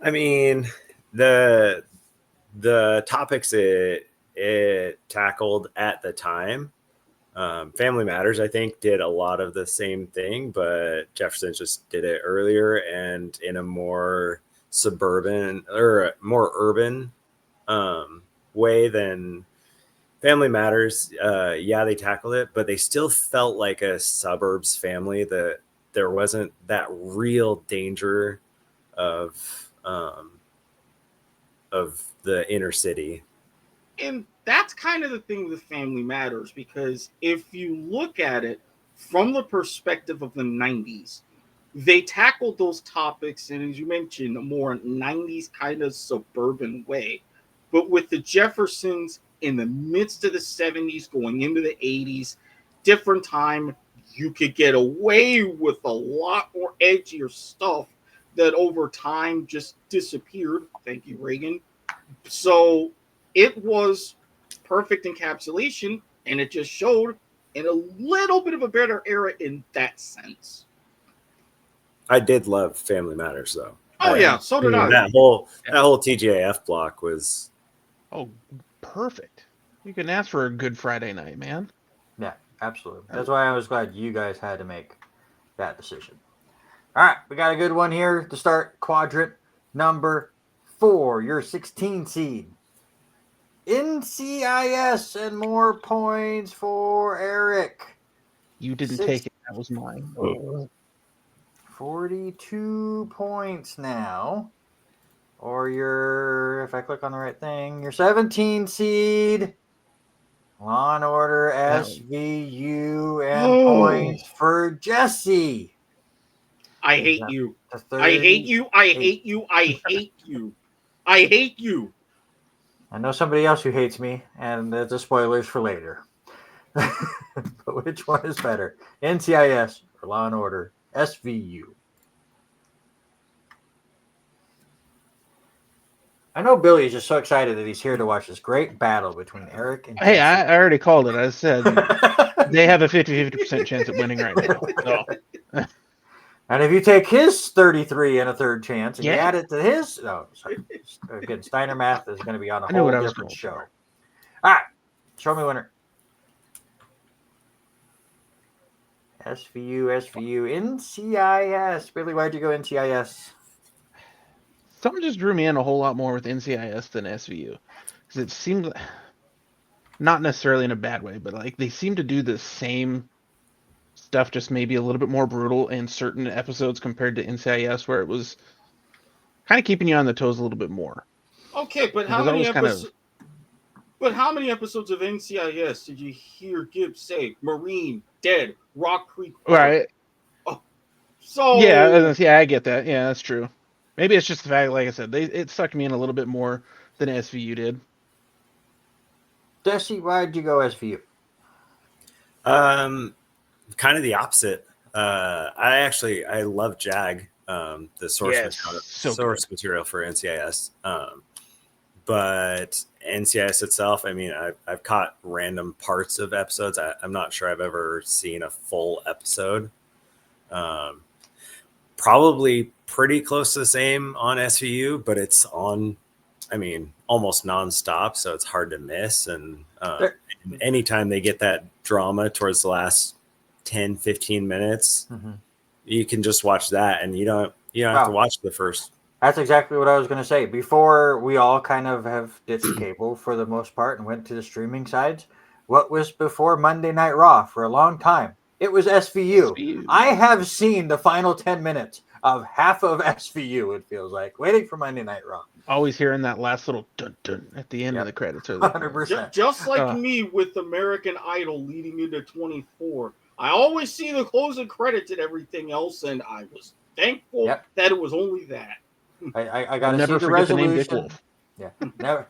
I mean, the topics it tackled at the time. Family Matters, I think, did a lot of the same thing, but Jefferson just did it earlier and in a more suburban or more urban way than Family Matters. Yeah, they tackled it, but they still felt like a suburbs family. That there wasn't that real danger of the inner city. And that's kind of the thing with Family Matters, because if you look at it from the perspective of the 90s, they tackled those topics in, as you mentioned, a more 90s kind of suburban way. But with the Jeffersons in the midst of the 70s going into the 80s, different time, you could get away with a lot more edgier stuff that over time just disappeared. Thank you, Reagan. So it was perfect encapsulation, and it just showed in a little bit of a better era in that sense. I did love Family Matters, though. Oh yeah, so did I. That whole TJF block was perfect. You can ask for a good Friday night, man. Yeah, absolutely. That's why I was glad you guys had to make that decision. All right, we got a good one here to start quadrant number 4, your 16 seed. NCIS and more points for Eric. You didn't take it. That was mine. 42 points now. Or your, if I click on the right thing, your 17 seed. Law and Order SVU and points for Jesse. I hate you. I hate you. I hate you. I hate you. I hate you. I know somebody else who hates me, and the spoilers for later. But which one is better? NCIS or Law and Order SVU? I know Billy is just so excited that he's here to watch this great battle between Eric and Hey, Jesse. I already called it. I said They have a 50% chance at winning right now. So. And if you take his 33 and a third chance and you Yeah. add it to his, sorry. Again, Steiner math is going to be on a I knew whole what I was different going show. for. All right, show me winner. SVU, NCIS. Billy, why'd you go NCIS? Something just drew me in a whole lot more with NCIS than SVU. Because it seemed, not necessarily in a bad way, but like they seem to do the same stuff, just maybe a little bit more brutal in certain episodes compared to NCIS, where it was kind of keeping you on the toes a little bit more. Okay, but It how was many always kind of episodes? But how many episodes of NCIS did you hear Gibbs say Marine dead, Rock Creek? right. So Yeah, I get that. Yeah, that's true. Maybe it's just the fact, like I said, it sucked me in a little bit more than SVU did. Desi, why'd you go SVU? Kind of the opposite. I love Jag, the source Yes, material, so good. material for NCIS. But NCIS itself, I mean, I've caught random parts of episodes. I'm not sure I've ever seen a full episode. Probably pretty close to the same on SVU, but it's on, I mean, almost nonstop, so it's hard to miss. And anytime they get that drama towards the last 10, 15 minutes, you can just watch that, and you don't have to watch the first. That's exactly what I was going to say. Before we all kind of have ditched cable for the most part and went to the streaming sides, what was before Monday Night Raw for a long time? It was SVU. I have seen the final 10 minutes of half of SVU, it feels like, waiting for Monday Night Raw. Always hearing that last little dun-dun at the end of the credits. 100%. Just like me with American Idol leading into 24. I always see the closing credits and everything else, and I was thankful that it was only that. I got to never see the forget the name Dick resolution. Wolf. Yeah, never.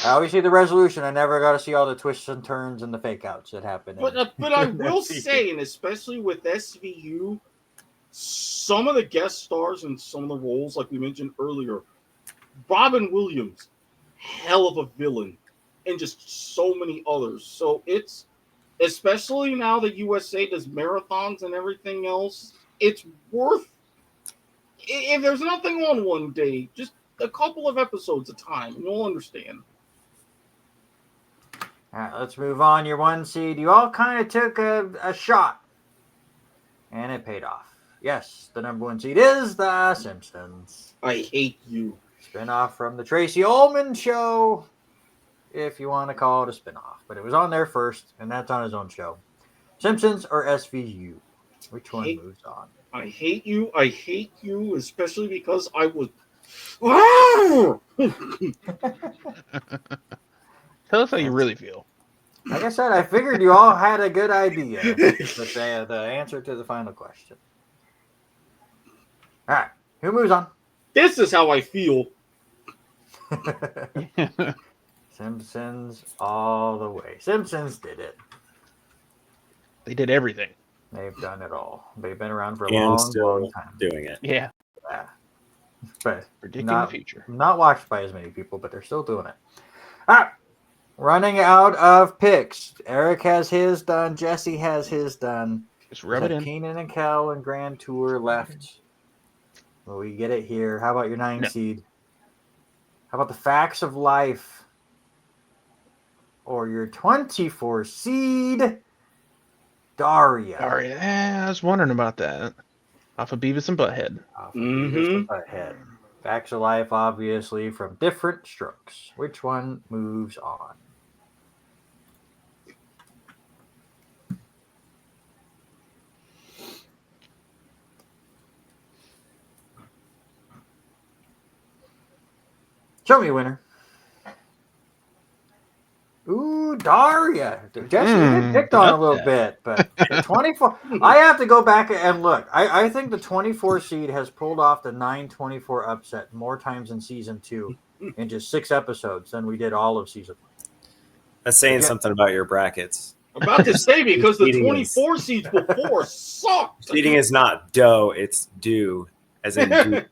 I always see the resolution. I never got to see all the twists and turns and the fake outs that happen. But I will say, and especially with SVU, some of the guest stars and some of the roles, like we mentioned earlier, Robin Williams, hell of a villain, and just so many others. So it's, especially now that USA does marathons and everything else, it's worth, if there's nothing on one day, just a couple of episodes a time, and you'll understand. All right, let's move on. Your one seed. You all kind of took a shot, and it paid off. Yes, the number one seed is The Simpsons. I hate you. Spinoff from the Tracy Ullman Show, if you want to call it a spinoff. But it was on there first, and that's on his own show. Simpsons or SVU? Which one moves on? I hate you. I hate you, especially because I was. Tell us how you really feel. Like I said, I figured you all had a good idea. But the answer to the final question. All right, who moves on? This is how I feel. Simpsons all the way. Simpsons did it. They did everything. They've done it all. They've been around for a And long time. Doing it. Yeah. But predicting the future. Not watched by as many people, but they're still doing it. All right. Running out of picks. Eric has his done. Jesse has his done. Just rub it in. Keenan and Kel and Grand Tour left. Will we get it here? How about your 9 seed? How about the Facts of Life? Or your 24 seed? Daria. I was wondering about that. Off of Beavis and Butthead. Beavis and Butthead. Facts of Life, obviously, from Different Strokes. Which one moves on? Show me a winner. Ooh, Daria. Jesse, you picked on a little bit, but the 24. I have to go back and look. I think the 24 seed has pulled off the 9-24 upset more times in season 2 in just 6 episodes than we did all of season 1. That's saying something about your brackets. I'm about to say, because the 24 seeds before sucked. Seeding is not dough, it's do, as in do.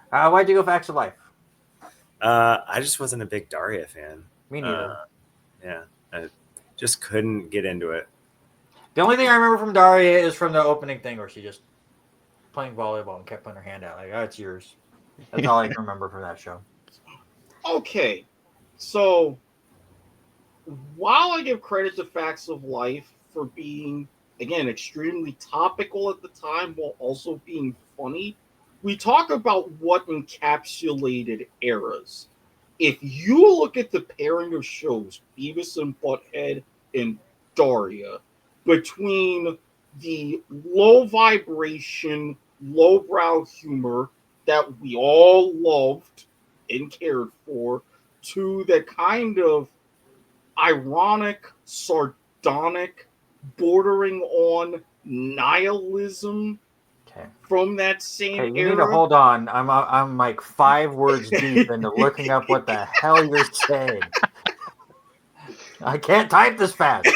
Why'd you go Facts of Life? I just wasn't a big Daria fan. Me neither. just couldn't get into it. The only thing I remember from Daria is from the opening thing where she just playing volleyball and kept putting her hand out like, "Oh, it's yours." That's all I can remember from that show. Okay, so while I give credit to Facts of Life for being, again, extremely topical at the time while also being funny, we talk about what encapsulated eras. If you look at the pairing of shows, Beavis and Butthead and Daria, between the low vibration, lowbrow humor that we all loved and cared for, to the kind of ironic, sardonic, bordering on nihilism Okay. from that same Okay, you era. need to hold on. I'm like 5 words deep into looking up what the hell you're saying. I can't type this fast.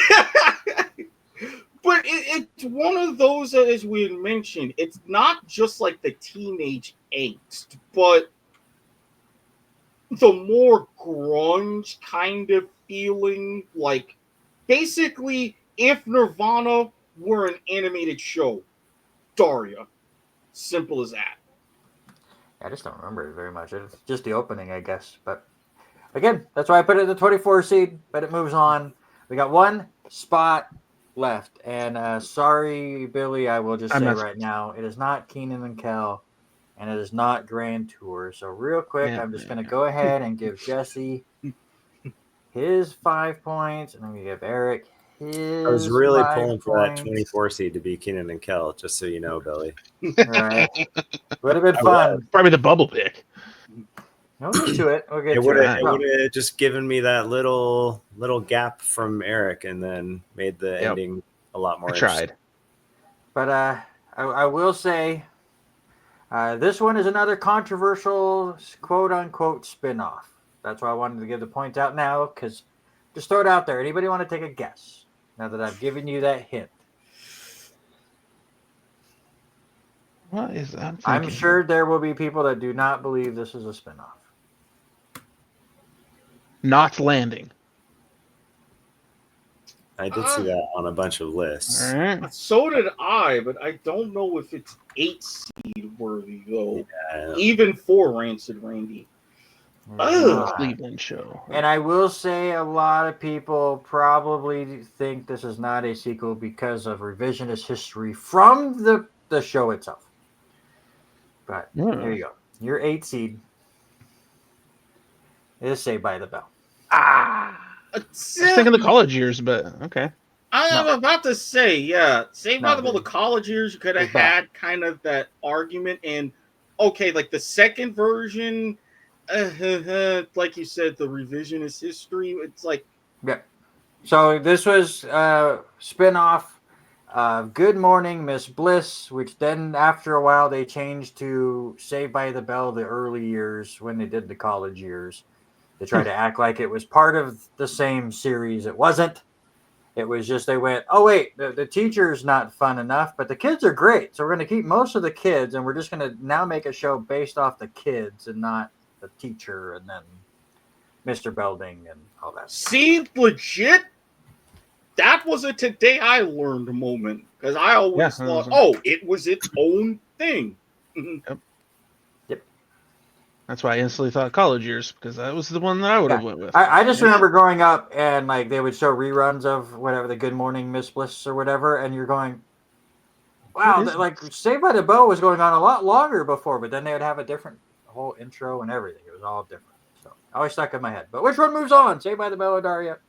But it's one of those, as we had mentioned, it's not just like the teenage angst, but the more grunge kind of feeling. Like, basically, if Nirvana were an animated show, Daria. Simple as that. I just don't remember it very much. It's just the opening, I guess. But again, that's why I put it at the 24 seed, but it moves on. We got one spot left. And sorry, Billy, I will just say right now, it is not Keenan and Kel, and it is not Grand Tour. So real quick, I'm just going to go ahead and give Jesse his 5 points, and I'm going to give Eric his I was really 5 pulling for that points. 24 seed to be Keenan and Kel, just so you know, Billy. Right. Would have been fun. Probably the bubble pick. We'll get to it. We'll get It to would it. have just given me that little gap from Eric, and then made the ending a lot more. I tried, but I will say this one is another controversial quote unquote spinoff. That's why I wanted to give the point out now, because just throw it out there. Anybody want to take a guess now that I've given you that hint? What is that? I'm sure there will be people that do not believe this is a spinoff. Knots Landing. I did see that on a bunch of lists. All right. So did I, but I don't know if it's 8 seed worthy though. Yeah. Even for Rancid Randy. Cleveland show. And I will say a lot of people probably think this is not a sequel because of revisionist history from the show itself. But there you go. Your 8 seed is Saved by the Bell. I was thinking the college years, but okay. I'm about to say, yeah, Saved by the Bell, the dude. college years, you could have It's bad. had kind of that argument. And okay, like the second version, like you said, the revisionist history, it's like, Yeah. So this was spin-off Good Morning Miss Bliss, which then after a while they changed to Saved by the Bell the early years when they did the college years. They tried to act like it was part of the same series. It wasn't. It was just they went, oh, wait, the teacher's not fun enough, but the kids are great. So we're going to keep most of the kids, and we're just going to now make a show based off the kids and not the teacher and then Mr. Belding and all that. see, legit, that was a today I learned moment. Because I always thought, it was its own thing. Yep. That's why I instantly thought college years, because that was the one that I would have went with. I just remember growing up and like they would show reruns of whatever, the Good Morning Miss Bliss or whatever, and you're going, wow, like Saved by the Bell was going on a lot longer before, but then they would have a different whole intro and everything. It was all different. So I always stuck in my head. But which one moves on? Saved by the Bell or Daria?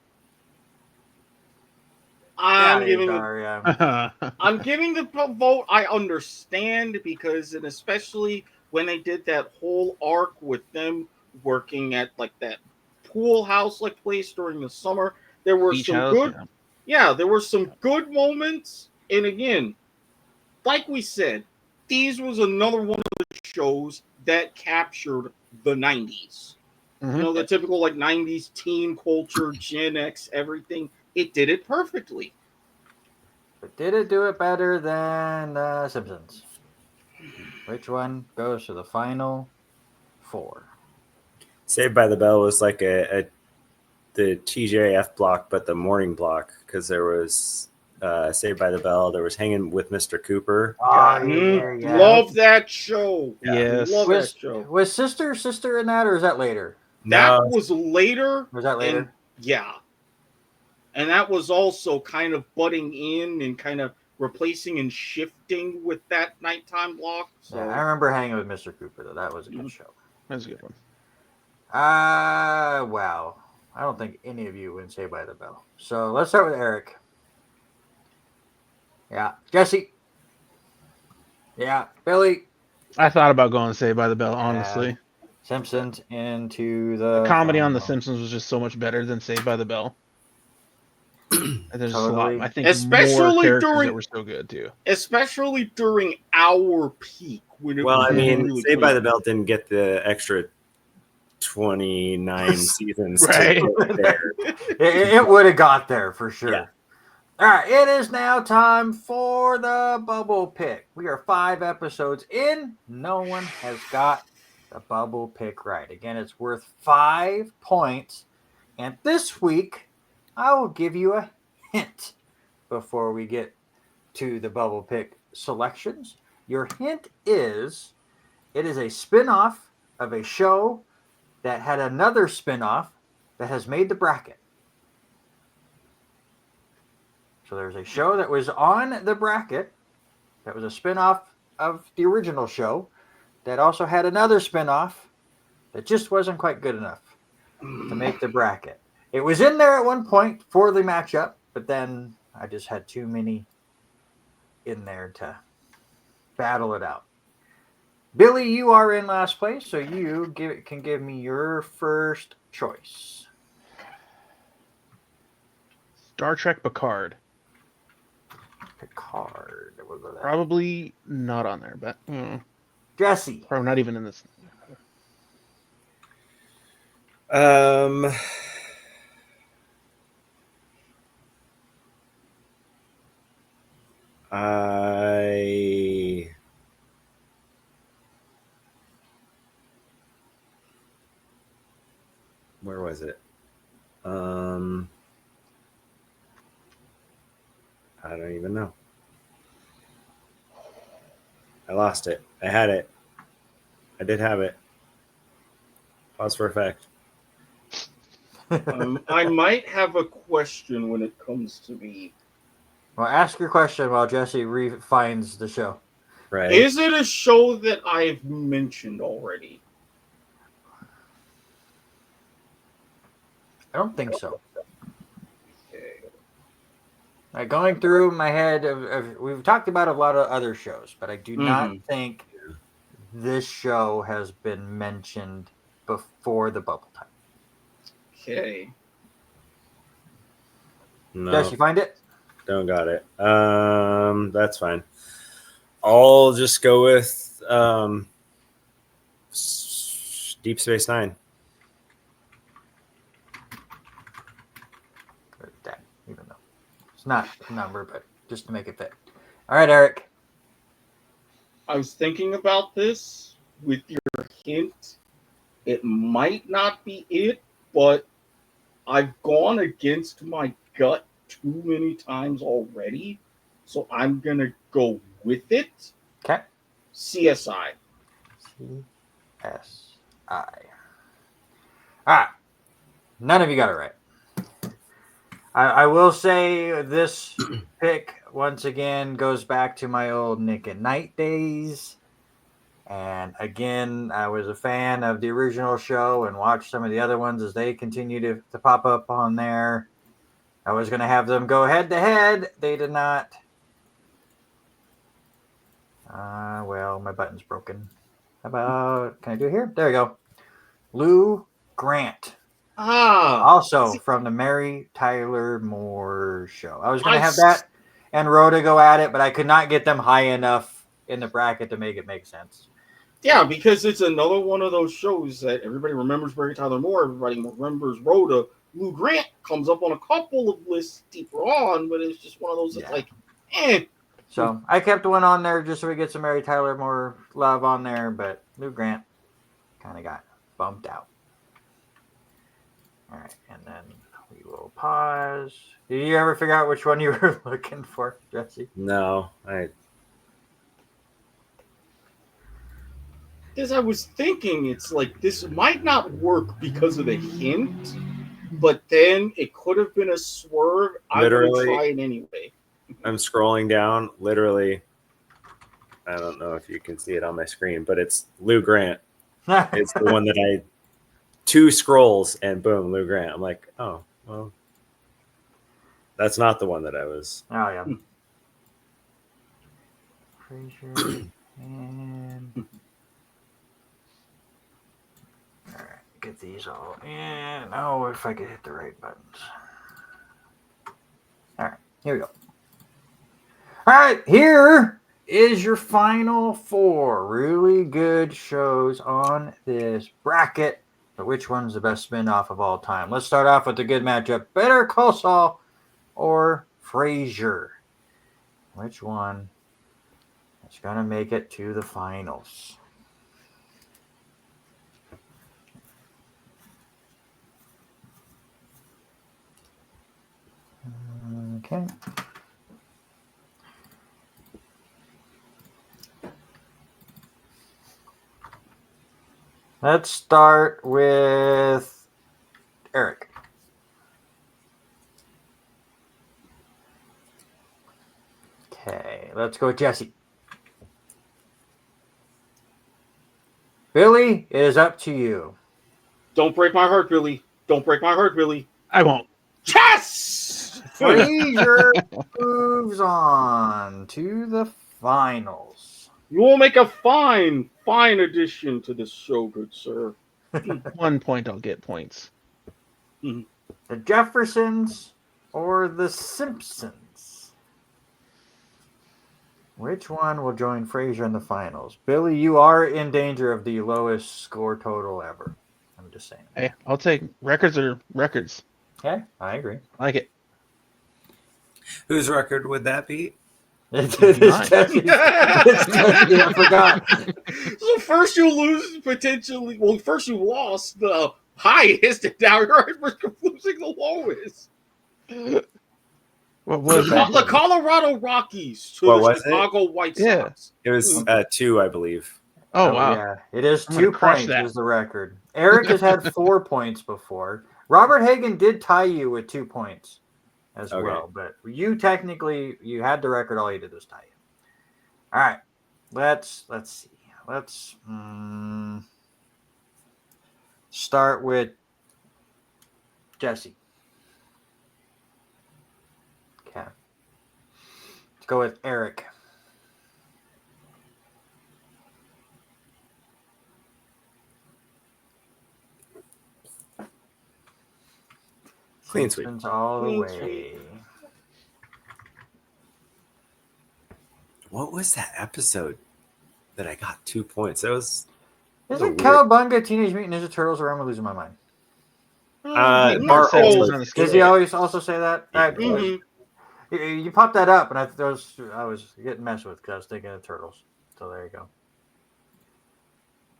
I'm giving Daria. I'm giving the vote. I understand because, and especially when they did that whole arc with them working at like that pool house like place during the summer, there were Beach some house, good, there were some good moments. And again, like we said, these was another one of the shows that captured the 90s. Mm-hmm. You know, the typical like 90s teen culture, Gen X, everything. It did it perfectly. But did it do it better than Simpsons? Which one goes to the final 4? Saved by the Bell was like a the TJF block, but the morning block, because there was Saved by the Bell. There was Hanging with Mr. Cooper. Oh, yeah. Love that show. Yes. Love that show. Was Sister in that, or is that later? That No, was later. Was that later? And, yeah. And that was also kind of butting in and kind of replacing and shifting with that nighttime block. So Yeah, I remember Hanging with Mr. Cooper, though. That was a good show. That's a good one. Wow. I don't think any of you would say by the bell. So let's start with Eric. Yeah. Jesse. Yeah. Billy. I thought about going Saved by the Bell, honestly. Simpsons into the Comedy on The final. Simpsons was just so much better than Saved by the Bell. And there's just a Totally. lot, I think, Especially more characters during- that were so good too. especially during our peak when it well, was I mean, really Saved by clear. the Bell didn't get the extra 29 seasons Right. to get there. It would have got there for sure. Yeah. All right, it is now time for the bubble pick. We are 5 episodes in. No one has got the bubble pick right. Again, it's worth 5 points. And this week, I will give you a hint before we get to the bubble pick selections. Your hint is it is a spin-off of a show that had another spin-off that has made the bracket. So there's a show that was on the bracket that was a spin-off of the original show that also had another spin-off that just wasn't quite good enough to make the bracket. It was in there at one point for the matchup, but then I just had too many in there to battle it out. Billy, you are in last place, so you can give me your first choice. Star Trek Picard. Picard. We'll go there. Probably not on there, but Jesse. probably not even in this. Where was it? I don't even know. I lost it. I had it. I did have it. Pause for effect. I might have a question when it comes to me. Well, ask your question while Jesse finds the show. Right. Is it a show that I've mentioned already? I don't think so. Okay. Going through my head, we've talked about a lot of other shows, but I do not think this show has been mentioned before the bubble time. Okay. No, Jesse, you find it? don't got it. That's fine. I'll just go with Deep Space Nine. Or that, even though it's not a number, but just to make it fit. All right, Eric. I was thinking about this with your hint. It might not be it, but I've gone against my gut too many times already, so I'm going to go with it. Okay. CSI. CSI. All right. None of you got it right. I will say this pick, once again, goes back to my old Nick at Night days. And again, I was a fan of the original show and watched some of the other ones as they continue to pop up on there. I was going to have them go head to head. They did not. Well, my button's broken. How about, can I do it here? There we go. Lou Grant. Also from the Mary Tyler Moore show. I was going to have that and Rhoda go at it, but I could not get them high enough in the bracket to make it make sense. Yeah, because it's another one of those shows that everybody remembers Mary Tyler Moore, everybody remembers Rhoda. Lou Grant comes up on a couple of lists deeper on, but it's just one of those that's like, eh. So I kept one on there just so we get some Mary Tyler Moore love on there, but Lou Grant kind of got bumped out. All right, and then we will pause. Did you ever figure out which one you were looking for, Jesse? No, As I was thinking, it's like this might not work because of the hint, but then it could have been a swerve. I'm going to Literally. try it anyway. I'm scrolling down. Literally, I don't know if you can see it on my screen, but it's Lou Grant. It's the one that I 2 scrolls and boom, Lou Grant. I'm like, oh, well, that's not the one that I was. Oh, yeah. Frasier and... All right, get these all in. Oh, if I could hit the right buttons. All right, here we go. All right, here is your final 4 really good shows on this bracket. But which one's the best spin-off of all time? Let's start off with the good matchup. Better Call Saul or Frasier? Which one is going to make it to the finals? Okay. Let's start with Eric. Okay, let's go with Jesse. Billy, it is up to you. Don't break my heart, Billy. Don't break my heart, Billy. I won't. Yes! Frasier moves on to the finals. You will make a fine addition to this show, good sir. 1 point, I'll get points. The Jeffersons or the Simpsons? Which one will join Frasier in the finals? Billy, you are in danger of the lowest score total ever. I'm just saying. Hey, I'll take records or records. Okay, I agree. I like it. Whose record would that be? It's Jesse's. I forgot. So first you lose potentially. Well, first you lost the highest, and now you're losing the lowest. What was The that? Colorado Rockies to What the was it? Chicago White Yeah. Sox. It was 2, I believe. Oh, wow. Yeah, it is I'm gonna 2 crush points that. is the record. Eric has had 4 points before. Robert Hagen did tie you with 2 points as Okay. well, but you technically you had the record. All you did was tie you. All right, let's see. Let's start with Jesse. Okay, let's go with Eric. Clean sweep. Simpsons all the Clean way. What was that episode that I got 2 points? That was Isn't weird. Cowabunga Teenage Mutant Ninja Turtles, or am I losing my mind? Bart said it was also- on the Does he always also say that? Yeah. All right, you popped that up, and I was getting messed with because I was thinking of Turtles. So there you go.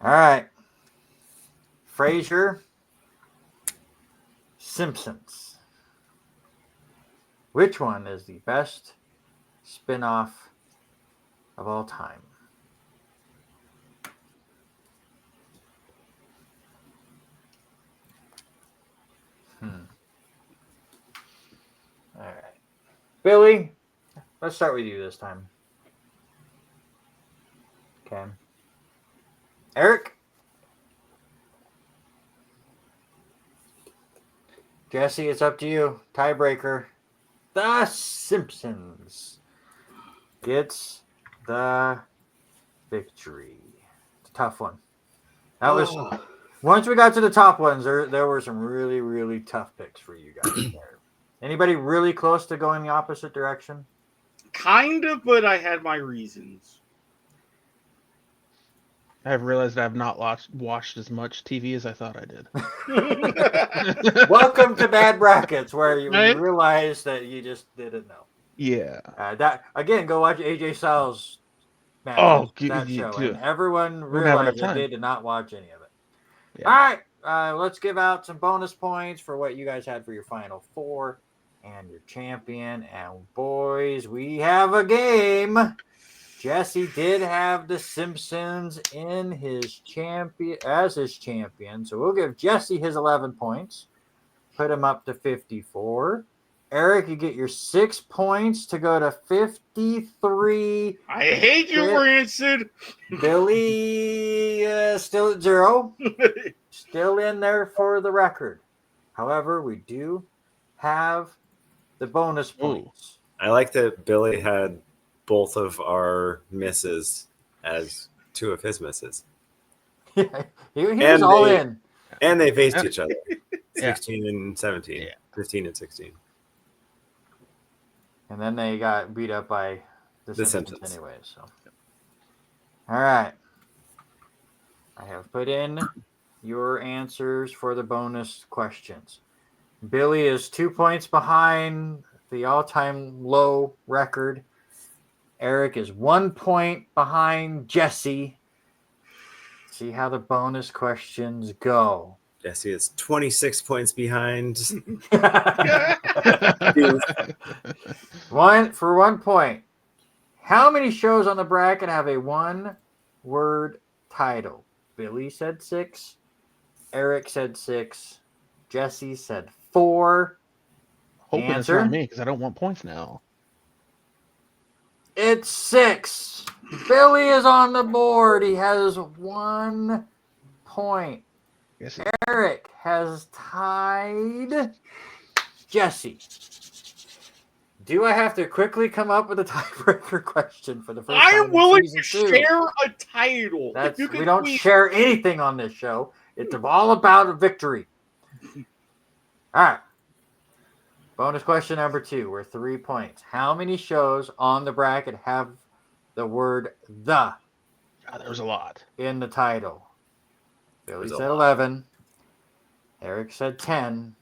All right. Frasier. Simpsons. Which one is the best spin-off of all time? All right. Billy, let's start with you this time. Okay. Eric? Jesse, it's up to you. Tiebreaker. The Simpsons gets the victory. It's a tough one. That was once we got to the top ones, there were some really, really tough picks for you guys there. Anybody really close to going the opposite direction? Kind of, but I had my reasons. I've realized I've not watched as much TV as I thought I did. Welcome to Bad Brackets, where you Right? realize that you just didn't know. Yeah. That again, go watch AJ Styles matches, Oh, that dude, show, dude. and everyone We're gonna have enough realized that time. they did not watch any of it. Yeah. All right, let's give out some bonus points for what you guys had for your final four and your champion. And boys, we have a game. Jesse did have the Simpsons in his champion as his champion, so we'll give Jesse his 11 points, put him up to 54. Eric, you get your 6 points to go to 53. I hate you, Rancid. Billy still at 0. Still in there for the record. However, we do have the bonus points. I like that Billy had both of our misses as two of his misses. he was all in. And they faced each other. Yeah. 16 and 17. 15 and 16. And then they got beat up by the Simpsons anyway. So, all right. I have put in your answers for the bonus questions. Billy is 2 points behind the all-time low record. Eric is 1 point behind Jesse. See how the bonus questions go. Jesse is 26 points behind. For 1 point. How many shows on the bracket have a one-word title? Billy said 6. Eric said 6. Jesse said 4. Hoping it's Answer? not me because I don't want points now. It's 6. Billy is on the board. He has 1 point. Yes, Eric has tied Jesse. Do I have to quickly come up with a tiebreaker question for the first time? I am willing in to season 2? share a title. We don't share anything on this show. It's all about a victory. All right. Bonus question number 2. We're 3 points. How many shows on the bracket have the word "the" there's a lot in the title? Billy There's a said lot. 11. Eric said 10.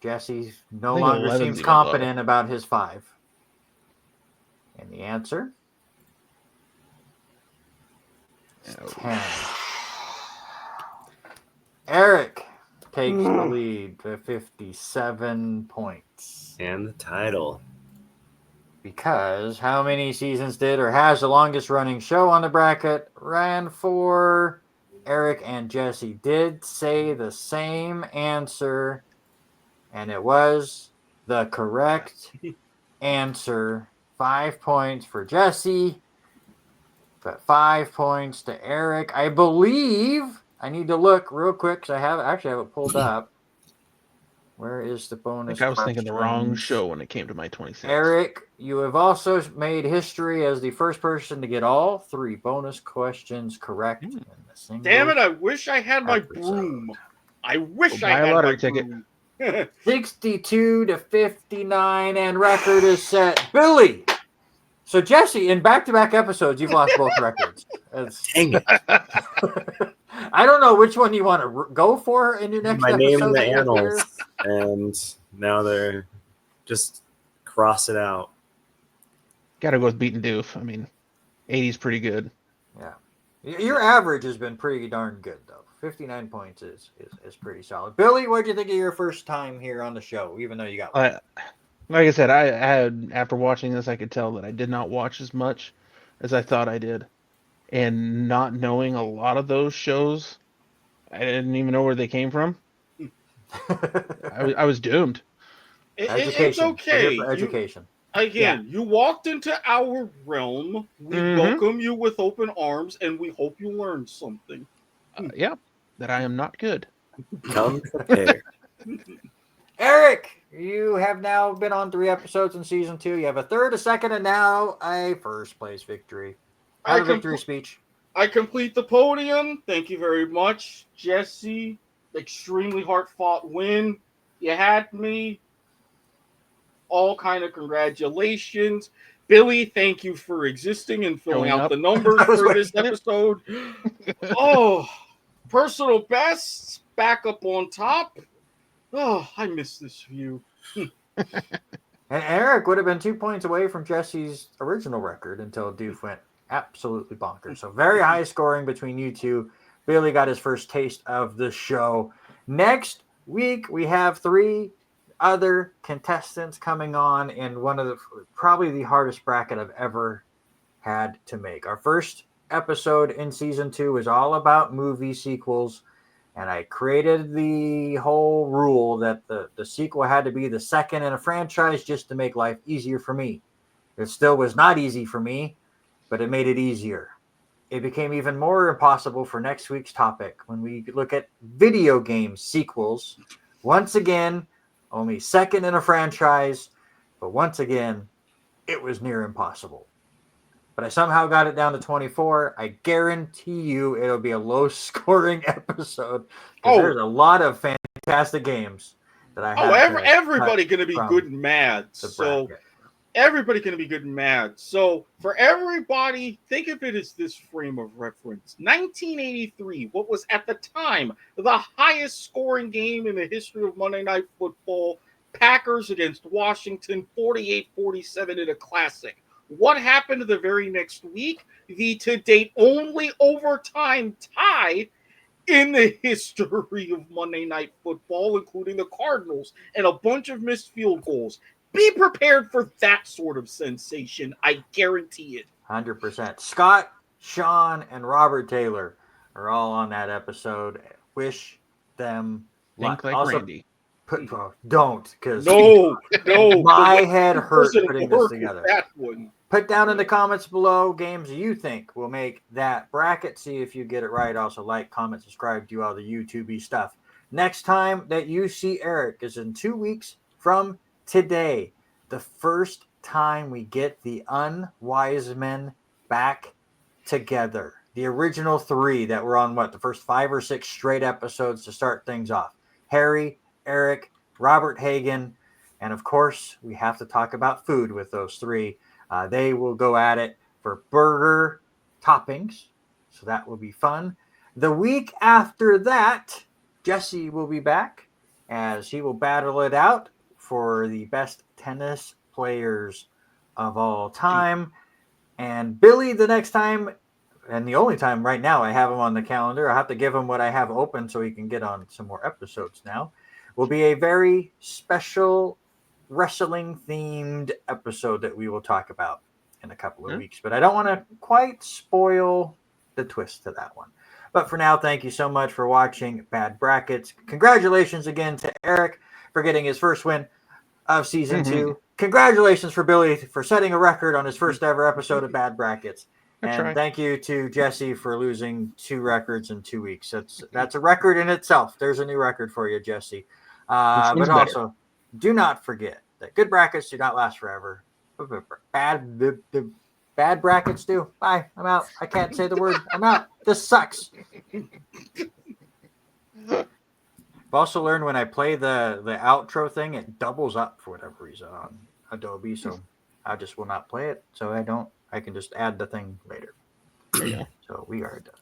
Jesse no I think longer 11's seems even confident about his 5. And the answer? Yeah. 10. Eric takes the lead to 57 points. And the title. Because how many seasons did or has the longest running show on the bracket ran for? Eric and Jesse did say the same answer, and it was the correct answer. 5 points for Jesse, but 5 points to Eric. I believe I need to look real quick because I have it pulled up. Where is the I bonus? think I was thinking the wrong questions? show when it came to my 26. Eric, you have also made history as the first person to get all 3 bonus questions correct in the single. Damn it, I wish I had my episode. broom. I wish Well, I buy a had lottery my ticket. broom. 62 to 59, and record is set. Billy. So Jesse, in back-to-back episodes, you've lost both records. Dang it. I don't know which one you want to go for in your next My episode. name in the that you appear. annals. And now they're just cross it out. Gotta go with Beaten Doof. I mean, 80's pretty good. Yeah. Your average has been pretty darn good, though. 59 points is pretty solid. Billy, what did you think of your first time here on the show, even though you got one? Like I said, I had, after watching this, I could tell that I did not watch as much as I thought I did. And not knowing a lot of those shows, I didn't even know where they came from. I was doomed. It's okay. For education. You walked into our realm. We welcome you with open arms, and we hope you learned something. Yeah, that I am not good. Come prepared. Eric, you have now been on 3 episodes in season 2. You have a third, a second, and now a first place victory. Have a victory speech. I complete the podium. Thank you very much, Jesse. Extremely hard-fought win. You had me. All kind of congratulations. Billy, thank you for existing and filling out the numbers for this episode. Oh, personal bests back up on top. Oh, I miss this view. And Eric would have been 2 points away from Jesse's original record until Doof went absolutely bonkers. So very high scoring between you two. Billy got his first taste of the show. Next week, we have 3 other contestants coming on in one of the probably the hardest bracket I've ever had to make. Our first episode in season 2 is all about movie sequels, and I created the whole rule that the sequel had to be the second in a franchise just to make life easier for me. It still was not easy for me, but it made it easier. It became even more impossible for next week's topic when we look at video game sequels. Once again, only second in a franchise, but once again, it was near impossible. But I somehow got it down to 24. I guarantee you it'll be a low-scoring episode because there's a lot of fantastic games that I have. Everybody going to be good and mad. So everybody going to be good and mad. So for everybody, think of it as this frame of reference. 1983, what was at the time the highest scoring game in the history of Monday Night Football, Packers against Washington, 48-47 in a classic. What happened the very next week? The to-date only overtime tie in the history of Monday Night Football, including the Cardinals, and a bunch of missed field goals. Be prepared for that sort of sensation. I guarantee it. 100%. Scott, Sean, and Robert Taylor are all on that episode. Wish them luck. Think like also, Randy. Don't, because no, my head hurts putting this together. That one. Put down in the comments below games you think will make that bracket. See if you get it right. Also, like, comment, subscribe, do all the YouTube-y stuff. Next time that you see Eric is in 2 weeks from today. The first time we get the Unwise Men back together. The original 3 that were on the first 5 or 6 straight episodes to start things off. Harry, Eric, Robert Hagen, and of course, we have to talk about food with those 3. They will go at it for burger toppings, so that will be fun. The week after that, Jesse will be back as he will battle it out for the best tennis players of all time. And Billy, the next time, and the only time right now I have him on the calendar, I have to give him what I have open so he can get on some more episodes now, will be a very special wrestling themed episode that we will talk about in a couple of weeks, but I don't want to quite spoil the twist to that one. But for now, thank you so much for watching Bad Brackets. Congratulations again to Eric for getting his first win of season 2. Congratulations for Billy for setting a record on his first ever episode of Bad Brackets. And thank you to Jesse for losing 2 records in 2 weeks. That's a record in itself. There's a new record for you, Jesse. But also, do not forget that good brackets do not last forever. Bad brackets do. Bye. I'm out. I can't say the word. I'm out. This sucks. I've also learned when I play the outro thing, it doubles up for whatever reason on Adobe. So I just will not play it. So I can just add the thing later. There you go. So we are done.